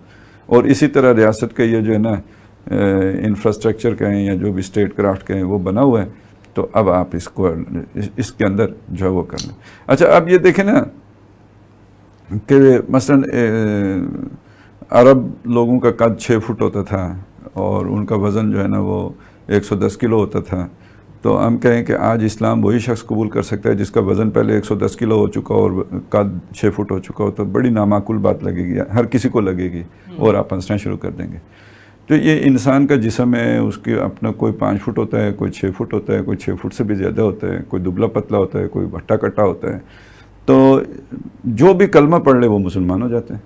S3: اور اسی طرح ریاست کا یہ جو ہے نا انفراسٹرکچر کہیں یا جو بھی اسٹیٹ کرافٹ کہیں وہ بنا ہوا ہے، تو اب آپ اس کو اس کے اندر جو ہے وہ کر لیں. اچھا، اب یہ دیکھیں نا کہ مثلا عرب لوگوں کا قد 6 فٹ ہوتا تھا اور ان کا وزن جو ہے نا وہ 110 کلو ہوتا تھا. تو ہم کہیں کہ آج اسلام وہی شخص قبول کر سکتا ہے جس کا وزن پہلے 110 کلو ہو چکا اور قد 6 فٹ ہو چکا ہو، تو بڑی نامعقول بات لگے گی، ہر کسی کو لگے گی اور آپ ہنسنا شروع کر دیں گے. تو یہ انسان کا جسم ہے، اس کی اپنا کوئی 5 فٹ ہوتا ہے، کوئی 6 فٹ ہوتا ہے، کوئی 6 فٹ سے بھی زیادہ ہوتا ہے، کوئی دبلا پتلا ہوتا ہے، کوئی بھٹا کٹا ہوتا ہے. تو جو بھی کلمہ پڑھ لے وہ مسلمان ہو جاتے ہیں.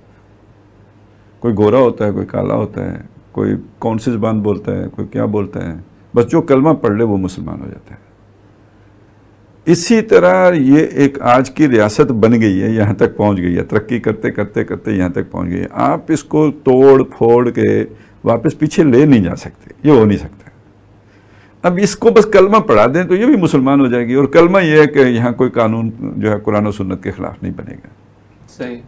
S3: کوئی گورا ہوتا ہے، کوئی کالا ہوتا ہے، کوئی کون سی زبان بولتا ہے، کوئی کیا بولتا ہے، بس جو کلمہ پڑھ لے وہ مسلمان ہو جاتا ہے. اسی طرح یہ ایک آج کی ریاست بن گئی ہے، یہاں تک پہنچ گئی ہے، ترقی کرتے کرتے کرتے یہاں تک پہنچ گئی ہے. آپ اس کو توڑ پھوڑ کے واپس پیچھے لے نہیں جا سکتے، یہ ہو نہیں سکتا. اب اس کو بس کلمہ پڑھا دیں تو یہ بھی مسلمان ہو جائے گی. اور کلمہ یہ ہے کہ یہاں کوئی قانون جو ہے قرآن و سنت کے خلاف نہیں بنے گا.
S2: صحیح،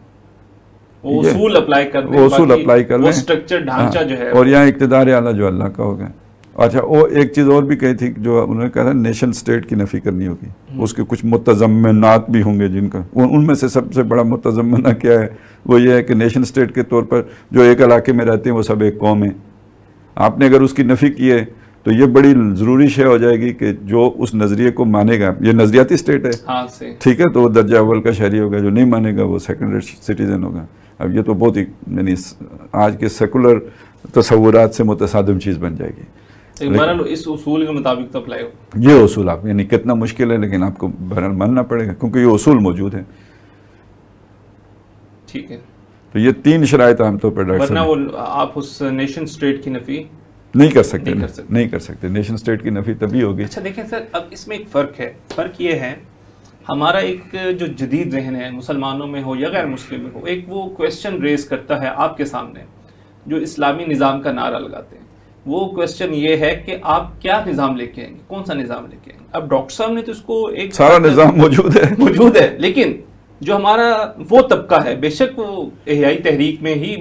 S2: وہ اصول اپلائی کر دیں،
S3: وہ اصول اپلائی کر لیں،
S2: وہ سٹرکچر ڈھانچہ جو ہے.
S3: اور یہاں اقتدار اعلیٰ جو اللہ کا ہوگا. اچھا، وہ ایک چیز اور بھی کہی تھی جو انہوں نے کہا تھا نیشن سٹیٹ کی نفی کرنی ہوگی. اس کے کچھ متضمنات بھی ہوں گے جن کا، ان میں سے سب سے بڑا متضمنہ کیا ہے؟ وہ یہ ہے کہ نیشن سٹیٹ کے طور پر جو ایک علاقے میں رہتے ہیں وہ سب ایک قوم ہے. آپ نے اگر اس کی نفی کی ہے تو یہ بڑی ضروری شے ہو جائے گی کہ جو اس نظریے کو مانے گا، یہ نظریاتی سٹیٹ ہے، ٹھیک ہے، تو وہ درجہ اول کا شہری ہوگا، جو نہیں مانے گا وہ سیکنڈ ریٹ سٹیزن ہوگا. اب یہ تو بہت ہی یعنی آج کے سیکولر تصورات سے متصادم چیز بن جائے گی.
S2: بہرحال اس اصول کے مطابق تو اپلائی ہو.
S3: یہ اصول آپ یعنی کتنا مشکل ہے لیکن آپ کو بہرحال ماننا پڑے گا کیونکہ یہ اصول موجود ہیں.
S2: ٹھیک ہے،
S3: تو یہ 3 شرائط عام طور پر ڈاکٹر
S2: ورنہ
S3: صاحب
S2: وہ آپ اس نیشن سٹیٹ کی نفی
S3: نہیں کر سکتے. نیشن سٹیٹ کی نفی تبھی ہوگی.
S2: اچھا دیکھیں سر، اب اس میں ایک فرق ہے. فرق یہ ہے ہمارا ایک جو جدید ذہن ہے مسلمانوں میں ہو یا غیر مسلم میں ہو، ایک وہ کویسچن ریز کرتا ہے آپ کے سامنے جو اسلامی نظام کا نعرہ لگاتے ہیں. وہ کویسچن یہ ہے کہ آپ کیا نظام لے کے آئیں گے، کون سا نظام لے کے آئیں گے. اب ڈاکٹر صاحب نے تو اس کو ایک
S3: سارا نظام موجود ہے،
S2: لیکن جو ہمارا وہ طبقہ ہے بے شک وہ احیائی تحریک میں ہی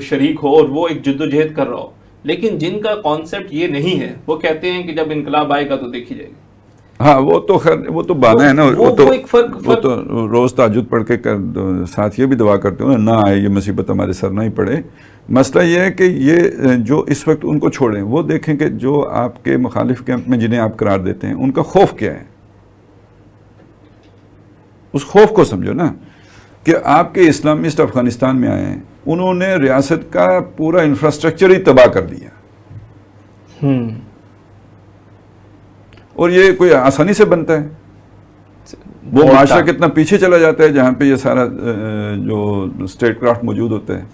S2: شریک ہو اور وہ ایک جدوجہد کر رہا ہو، لیکن جن کا کانسیپٹ یہ نہیں ہے وہ کہتے ہیں کہ جب انقلاب آئے گا تو دیکھی جائے گی.
S3: ہاں وہ تو خیر وہ تو بہانا ہے نا. وہ تو روز تہجد پڑھ کے ساتھ یہ بھی دعا کرتے ہوں نہ آئے یہ مصیبت ہمارے سر نہ ہی پڑے. مسئلہ یہ ہے کہ یہ جو اس وقت ان کو چھوڑیں، وہ دیکھیں کہ جو آپ کے مخالف کیمپ میں جنہیں آپ قرار دیتے ہیں ان کا خوف کیا ہے. اس خوف کو سمجھو نا کہ آپ کے اسلامسٹ افغانستان میں آئے ہیں، انہوں نے ریاست کا پورا انفراسٹرکچر ہی تباہ کر دیا. اور یہ کوئی آسانی سے بنتا ہے؟ وہ معاشرہ کتنا پیچھے چلا جاتا ہے جہاں پہ یہ سارا جو اسٹیٹ کرافٹ موجود ہوتا ہے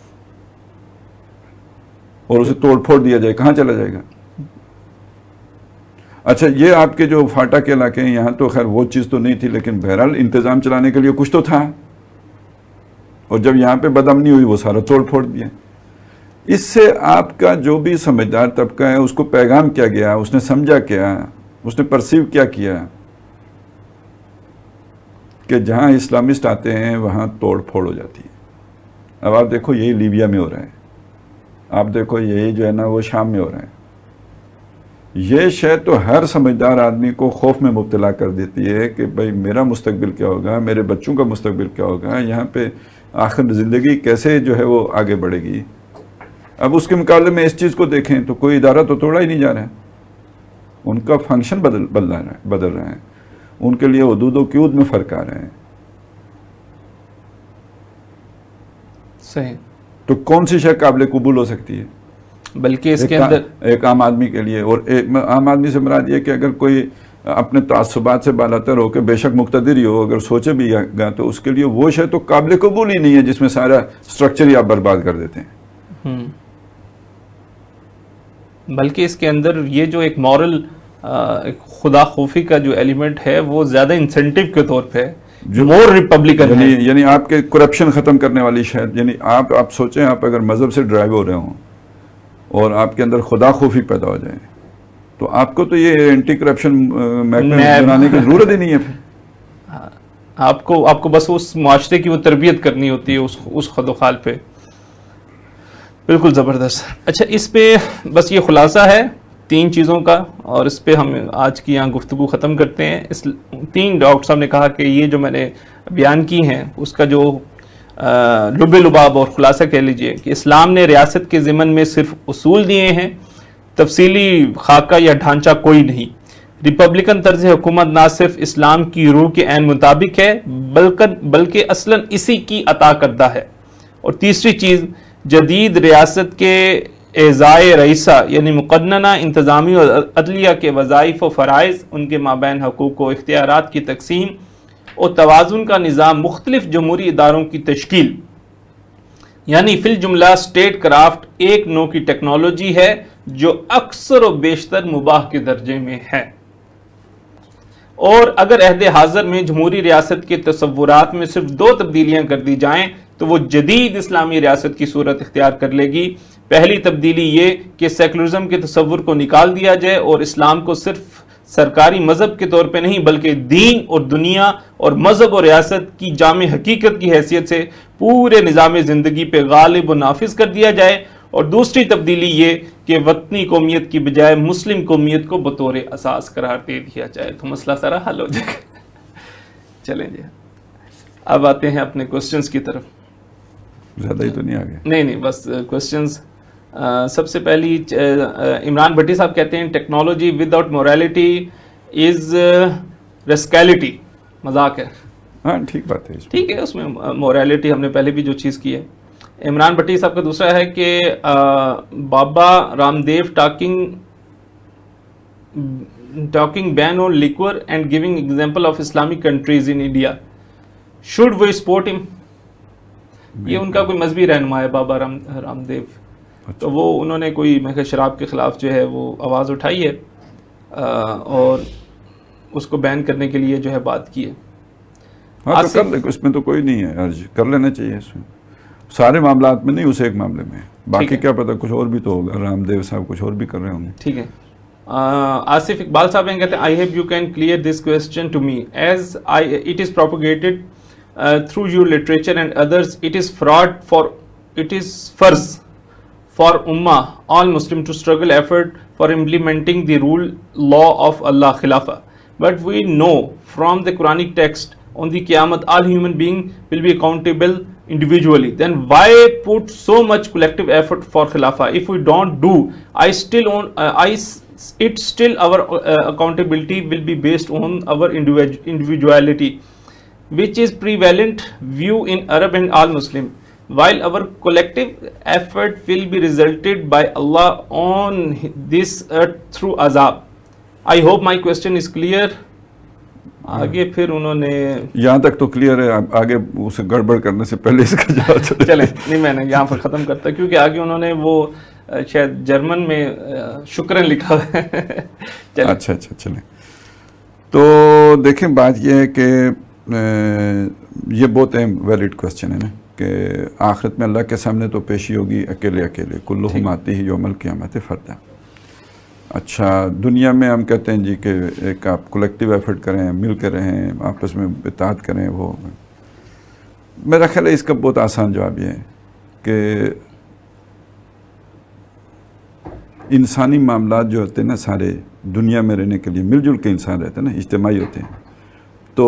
S3: اور اسے توڑ پھوڑ دیا جائے، کہاں چلا جائے گا؟ اچھا یہ آپ کے جو فاٹا کے علاقے ہیں یہاں تو خیر وہ چیز تو نہیں تھی لیکن بہرحال انتظام چلانے کے لیے کچھ تو تھا، اور جب یہاں پہ بدامنی ہوئی وہ سارا توڑ پھوڑ دیا. اس سے آپ کا جو بھی سمجھدار طبقہ ہے اس کو پیغام کیا گیا، اس نے سمجھا کیا، اس نے پرسیو کیا کہ جہاں اسلامسٹ آتے ہیں وہاں توڑ پھوڑ ہو جاتی ہے. اب آپ دیکھو یہی لیبیا میں ہو رہا ہے، آپ دیکھو یہی جو ہے نا وہ شام میں ہو رہا ہے. یہ شے تو ہر سمجھدار آدمی کو خوف میں مبتلا کر دیتی ہے کہ بھئی میرا مستقبل کیا ہوگا، میرے بچوں کا مستقبل کیا ہوگا، یہاں پہ آخر زندگی کیسے جو ہے وہ آگے بڑھے گی. اب اس کے مقابلے میں اس چیز کو دیکھیں تو کوئی ادارہ تو توڑا ہی نہیں جا رہا ہے، ان کا فنکشن بدل رہا ہے، ان کے لیے حدود و قیود میں فرق آ رہے ہیں.
S2: صحیح.
S3: تو کون سی شے قابل قبول ہو سکتی ہے
S2: بلکہ اس کے اندر
S3: ایک عام آدمی کے لیے؟ اور عام آدمی سے مراد یہ کہ اگر کوئی اپنے تعصبات سے بالاتر ہو کے بے شک مقتدر ہی ہو، اگر سوچے بھی گا تو اس کے لیے وہ شے تو قابل قبول ہی نہیں ہے جس میں سارا سٹرکچر ہی آپ برباد کر دیتے ہیں.
S2: بلکہ اس کے اندر یہ جو ایک مورل خدا خوفی کا جو ایلیمنٹ ہے وہ زیادہ انسینٹیو کے طور پہ مور ریپبلکن ہے.
S3: یعنی آپ کے کرپشن ختم کرنے والی شاید، یعنی آپ سوچیں آپ اگر مذہب سے ڈرائیو ہو رہے ہوں اور آپ کے اندر خدا خوفی پیدا ہو جائے تو آپ کو تو یہ اینٹی کرپشن محکمہ بنانے کی ضرورت ہی نہیں ہے.
S2: آپ کو بس اس معاشرے کی وہ تربیت کرنی ہوتی ہے اس خد و خال پہ. بالکل زبردست. اچھا اس پہ بس یہ خلاصہ ہے 3 چیزوں کا اور اس پہ ہم آج کی یہاں گفتگو ختم کرتے ہیں. 3 ڈاکٹر صاحب نے کہا کہ یہ جو میں نے بیان کی ہیں اس کا جو لب لباب اور خلاصہ کہہ لیجئے کہ اسلام نے ریاست کے ضمن میں صرف اصول دیے ہیں، تفصیلی خاکہ یا ڈھانچہ کوئی نہیں. ریپبلکن طرز حکومت نہ صرف اسلام کی روح کے عین مطابق ہے بلکہ اصلاً اسی کی عطا کردہ ہے. اور تیسری چیز، جدید ریاست کے اعضائے رئیسہ یعنی مقننہ انتظامی اور عدلیہ کے وظائف و فرائض، ان کے مابین حقوق و اختیارات کی تقسیم اور توازن کا نظام، مختلف جمہوری اداروں کی تشکیل، یعنی فی الجملہ اسٹیٹ کرافٹ ایک نوع کی ٹیکنالوجی ہے جو اکثر و بیشتر مباح کے درجے میں ہے. اور اگر عہد حاضر میں جمہوری ریاست کے تصورات میں صرف 2 تبدیلیاں کر دی جائیں تو وہ جدید اسلامی ریاست کی صورت اختیار کر لے گی. پہلی تبدیلی یہ کہ سیکولرزم کے تصور کو نکال دیا جائے اور اسلام کو صرف سرکاری مذہب کے طور پہ نہیں بلکہ دین اور دنیا اور مذہب اور ریاست کی جامع حقیقت کی حیثیت سے پورے نظام زندگی پہ غالب و نافذ کر دیا جائے. اور دوسری تبدیلی یہ کہ وطنی قومیت کی بجائے مسلم قومیت کو بطور اساس قرار دے دیا جائے تو مسئلہ سارا حل ہو جائے گا. چلیں جی اب آتے ہیں اپنے کوسچنز کی طرف.
S3: زیادہ ہی تو نہیں آگے؟
S2: نہیں بس کوسچنز. سب سے پہلی عمران بھٹی صاحب کہتے ہیں technology without morality is rascality. مذاق ہے.
S3: ہاں ٹھیک بات ہے.
S2: ٹھیک ہے اس میں مورالٹی ہم نے پہلے بھی جو چیز کی ہے. عمران بھٹی صاحب کا دوسرا ہے کہ Baba Ramdev talking ban on liquor and giving example of Islamic countries in India should we support ہم. یہ ان کا کوئی مذہبی رہنما ہے بابا رام دیو. تو وہ انہوں نے کوئی میں شراب کے خلاف جو ہے وہ آواز اٹھائی ہے اور اس کو بین کرنے کے لیے جو ہے بات کی ہے.
S3: ہاں تو کر لیں, اس میں تو کوئی نہیں ہے عرض, کر لینا چاہیے. اس میں سارے معاملات میں نہیں, اسے ایک معاملے میں, باقی کیا پتہ کچھ اور بھی تو ہوگا. رام دیو صاحب کچھ اور بھی کر رہے ہوں گے. ٹھیک ہے.
S2: آصف اقبال صاحب کہتے ہیں I hope you can clear this question to me as it is propagated through your literature and others. It is farz for ummah all Muslim to struggle effort for implementing the rule law of Allah Khilafah. But we know from the Quranic text on the Qiyamah all human beings will be accountable individually. Then why put so much collective effort for Khilafah? If we don't do, it's still our accountability will be based on our individuality, which is prevalent view in Arab and all Muslim, while our collective effort will be resulted by Allah on this earth through azab. I hope my question is clear. آگے پھر انہوں نے
S3: یہاں تک تو clear ہے, آگے اسے گڑبڑ کرنے سے پہلے اس کا جواب
S2: چلیں نہیں میں نے یہاں پر ختم کرتا کیونکہ آگے انہوں نے وہ شاید جرمن میں شکرن لکھا ہے.
S3: اچھا چلیں. تو دیکھیں بات یہ ہے کہ یہ بہت اہم ویلڈ کوسچن ہے نا کہ آخرت میں اللہ کے سامنے تو پیشی ہوگی اکیلے کلہم آتی ہی یوم القیامت فردا. اچھا دنیا میں ہم کہتے ہیں جی کہ ایک آپ کولیکٹیو ایفرٹ کریں, مل کے رہیں, آپس میں اطاعت کریں. وہ میرا خیال ہے اس کا بہت آسان جواب یہ ہے کہ انسانی معاملات جو ہوتے ہیں نا سارے دنیا میں رہنے کے لیے مل جل کے انسان رہتے ہیں نا, اجتماعی ہوتے ہیں. تو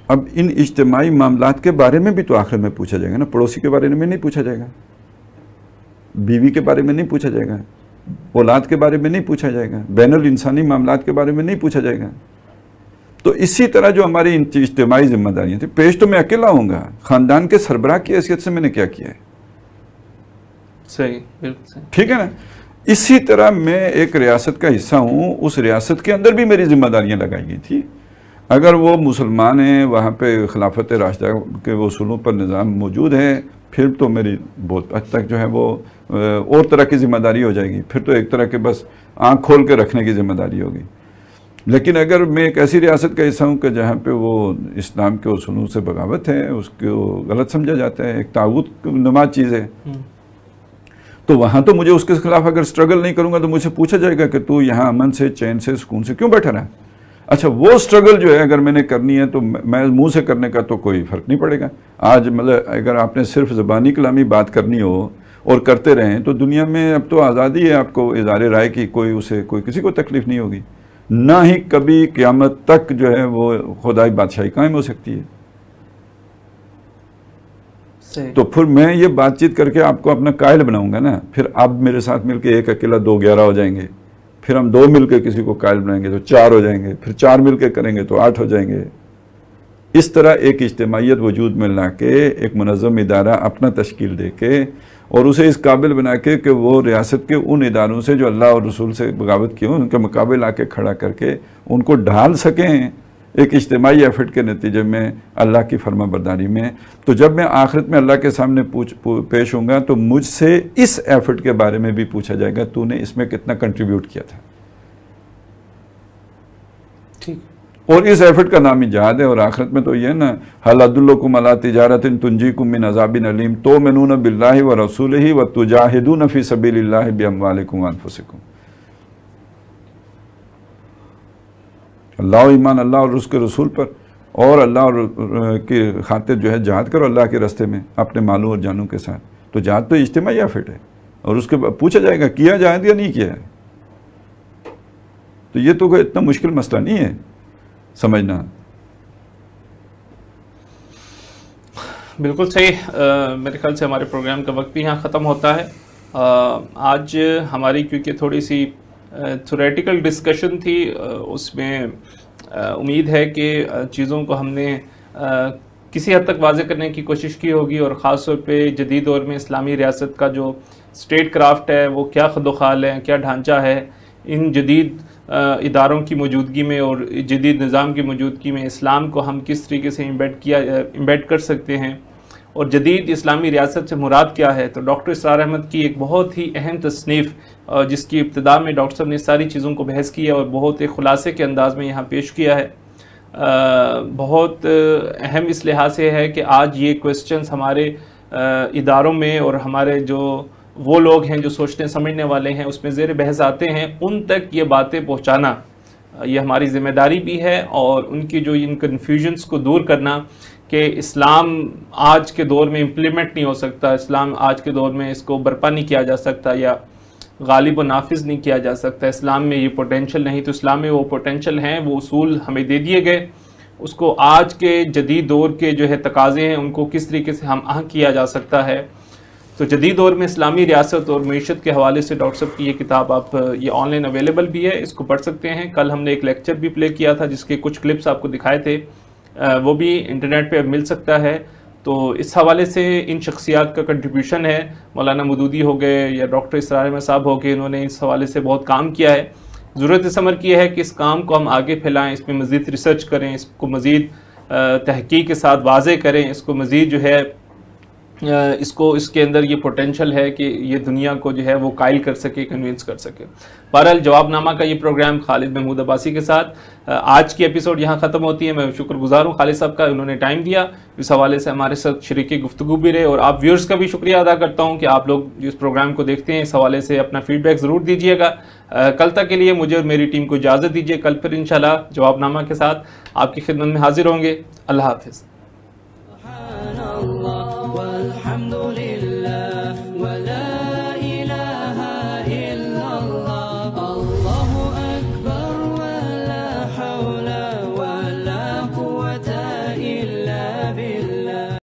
S3: اب ان اجتماعی معاملات کے بارے میں بھی تو آخر میں پوچھا جائے گا نا. پڑوسی کے بارے میں نہیں پوچھا جائے گا, بیوی کے بارے میں نہیں پوچھا جائے گا, اولاد کے بارے میں نہیں پوچھا جائے گا, بین الانسانی معاملات کے بارے میں نہیں پوچھا جائے گا. تو اسی طرح جو ہماری اجتماعی ذمہ داریاں تھیں, پیش تو میں اکیلا ہوں گا, خاندان کے سربراہ کی حیثیت سے میں نے کیا کیا ہے.
S2: صحیح, بالکل صحیح,
S3: ٹھیک ہے نا. اسی طرح میں ایک ریاست کا حصہ ہوں, اس ریاست کے اندر بھی میری ذمہ داریاں لگائی گئی تھی. اگر وہ مسلمان ہیں, وہاں پہ خلافت راشدہ کے اصولوں پر نظام موجود ہے, پھر تو میری بہت حد تک جو ہے وہ اور طرح کی ذمہ داری ہو جائے گی. پھر تو ایک طرح کے بس آنکھ کھول کے رکھنے کی ذمہ داری ہوگی. لیکن اگر میں ایک ایسی ریاست کا حصہ ہوں کہ جہاں پہ وہ اسلام کے اصولوں سے بغاوت ہے, اس کو غلط سمجھا جاتا ہے, ایک طاغوت نما چیز ہے, تو وہاں تو مجھے اس کے خلاف اگر سٹرگل نہیں کروں گا تو مجھ سے پوچھا جائے گا کہ تو یہاں امن سے, چین سے, سکون سے کیوں بیٹھا رہا. اچھا وہ سٹرگل جو ہے اگر میں نے کرنی ہے تو میں منہ سے کرنے کا تو کوئی فرق نہیں پڑے گا. آج مطلب اگر آپ نے صرف زبانی کلامی بات کرنی ہو اور کرتے رہیں تو دنیا میں اب تو آزادی ہے آپ کو اظہار رائے کی, کوئی کسی کو تکلیف نہیں ہوگی. نہ ہی کبھی قیامت تک جو ہے وہ خدائی بادشاہی قائم ہو سکتی ہے. تو پھر میں یہ بات چیت کر کے آپ کو اپنا قائل بناؤں گا نا, پھر آپ میرے ساتھ مل کے ایک اکیلا 2 11 ہو جائیں گے, پھر ہم 2 مل کے کسی کو قائل بنائیں گے تو 4 ہو جائیں گے, پھر 4 مل کے کریں گے تو 8 ہو جائیں گے. اس طرح ایک اجتماعیت وجود میں لا کے ایک منظم ادارہ اپنا تشکیل دے کے اور اسے اس قابل بنا کے کہ وہ ریاست کے ان اداروں سے جو اللہ اور رسول سے بغاوت کی ہوں ان کے مقابل آ کے کھڑا کر کے ان کو ڈھال سکیں ایک اجتماعی ایفرٹ کے نتیجے میں اللہ کی فرما برداری میں. تو جب میں آخرت میں اللہ کے سامنے پیش ہوں گا تو مجھ سے اس ایفرٹ کے بارے میں بھی پوچھا جائے گا تو نے اس میں کتنا کنٹریبیوٹ کیا تھا. اور اس ایفرٹ کا نام ہی جہاد ہے. اور آخرت میں تو یہ نا حل ادلکم علی تجارت تنجیکم من عذاب علیم تؤمنون باللہ ورسولہ وتجاہدون فی سبیل اللہ باموالکم وانفسکم. اللہ ایمان اللہ اور اس کے رسول پر اور اللہ اور کی خاطر جو ہے جہاد کرو اللہ کے راستے میں اپنے مالوں اور جانوں کے ساتھ. تو جہاد تو اجتماعی ایفرٹ ہے اور اس کے پوچھا جائے گا کیا جہاد یا نہیں کیا ہے. تو یہ تو کوئی اتنا مشکل مسئلہ نہیں ہے سمجھنا.
S2: بالکل صحیح. میرے خیال سے ہمارے پروگرام کا وقت بھی یہاں ختم ہوتا ہے. آج ہماری کیونکہ تھوڑی سی تھیوریٹیکل ڈسکشن تھی, اس میں امید ہے کہ چیزوں کو ہم نے کسی حد تک واضح کرنے کی کوشش کی ہوگی, اور خاص طور پہ جدید دور میں اسلامی ریاست کا جو اسٹیٹ کرافٹ ہے وہ کیا خد و خال ہے, کیا ڈھانچہ ہے, ان جدید اداروں کی موجودگی میں اور جدید نظام کی موجودگی میں اسلام کو ہم کس طریقے سے امبیڈ کر سکتے ہیں, اور جدید اسلامی ریاست سے مراد کیا ہے. تو ڈاکٹر اسرار احمد کی ایک بہت ہی اہم تصنیف جس کی ابتدا میں ڈاکٹر صاحب نے ساری چیزوں کو بحث کیا اور بہت ایک خلاصے کے انداز میں یہاں پیش کیا ہے. بہت اہم اس لحاظ سے ہے کہ آج یہ کویسچنز ہمارے اداروں میں اور ہمارے جو وہ لوگ ہیں جو سوچنے سمجھنے والے ہیں اس میں زیر بحث آتے ہیں, ان تک یہ باتیں پہنچانا یہ ہماری ذمہ داری بھی ہے, اور ان کی جو ان کنفیوژنس کو دور کرنا کہ اسلام آج کے دور میں امپلیمنٹ نہیں ہو سکتا, اسلام آج کے دور میں اس کو برپا نہیں کیا جا سکتا یا غالب و نافذ نہیں کیا جا سکتا, اسلام میں یہ پوٹینشل نہیں. تو اسلام میں وہ پوٹینشل ہیں, وہ اصول ہمیں دے دیے گئے, اس کو آج کے جدید دور کے جو ہے تقاضے ہیں ان کو کس طریقے سے ہم آہنگ کیا جا سکتا ہے. تو جدید دور میں اسلامی ریاست اور معیشت کے حوالے سے ڈاکٹر صاحب کی یہ کتاب آپ یہ آن لائن اویلیبل بھی ہے, اس کو پڑھ سکتے ہیں. کل ہم نے ایک لیکچر بھی پلے کیا تھا جس کے کچھ کلپس آپ کو دکھائے تھے, وہ بھی انٹرنیٹ پہ مل سکتا ہے. تو اس حوالے سے ان شخصیات کا کنٹریبیوشن ہے, مولانا مودودی ہو گئے یا ڈاکٹر اسرار احمد صاحب ہو گئے, انہوں نے اس حوالے سے بہت کام کیا ہے. ضرورت اس امر کی ہے کہ اس کام کو ہم آگے پھیلائیں, اس میں مزید ریسرچ کریں, اس کو مزید تحقیق کے ساتھ واضح کریں, اس کو مزید جو ہے اس کے اندر یہ پوٹینشل ہے کہ یہ دنیا کو جو ہے وہ قائل کر سکے, کنوینس کر سکے. بہرحال جواب نامہ کا یہ پروگرام خالد محمود عباسی کے ساتھ آج کی ایپیسوڈ یہاں ختم ہوتی ہے. میں شکر گزار ہوں خالد صاحب کا, انہوں نے ٹائم دیا, اس حوالے سے ہمارے ساتھ شریک گفتگو بھی رہے, اور آپ ویورز کا بھی شکریہ ادا کرتا ہوں کہ آپ لوگ جس پروگرام کو دیکھتے ہیں اس حوالے سے اپنا فیڈ بیک ضرور دیجیے گا. کل تک کے لیے مجھے اور میری ٹیم کو اجازت دیجیے, کل پھر انشاءاللہ جواب نامہ کے ساتھ آپ کی خدمت میں حاضر ہوں گے. اللہ حافظ.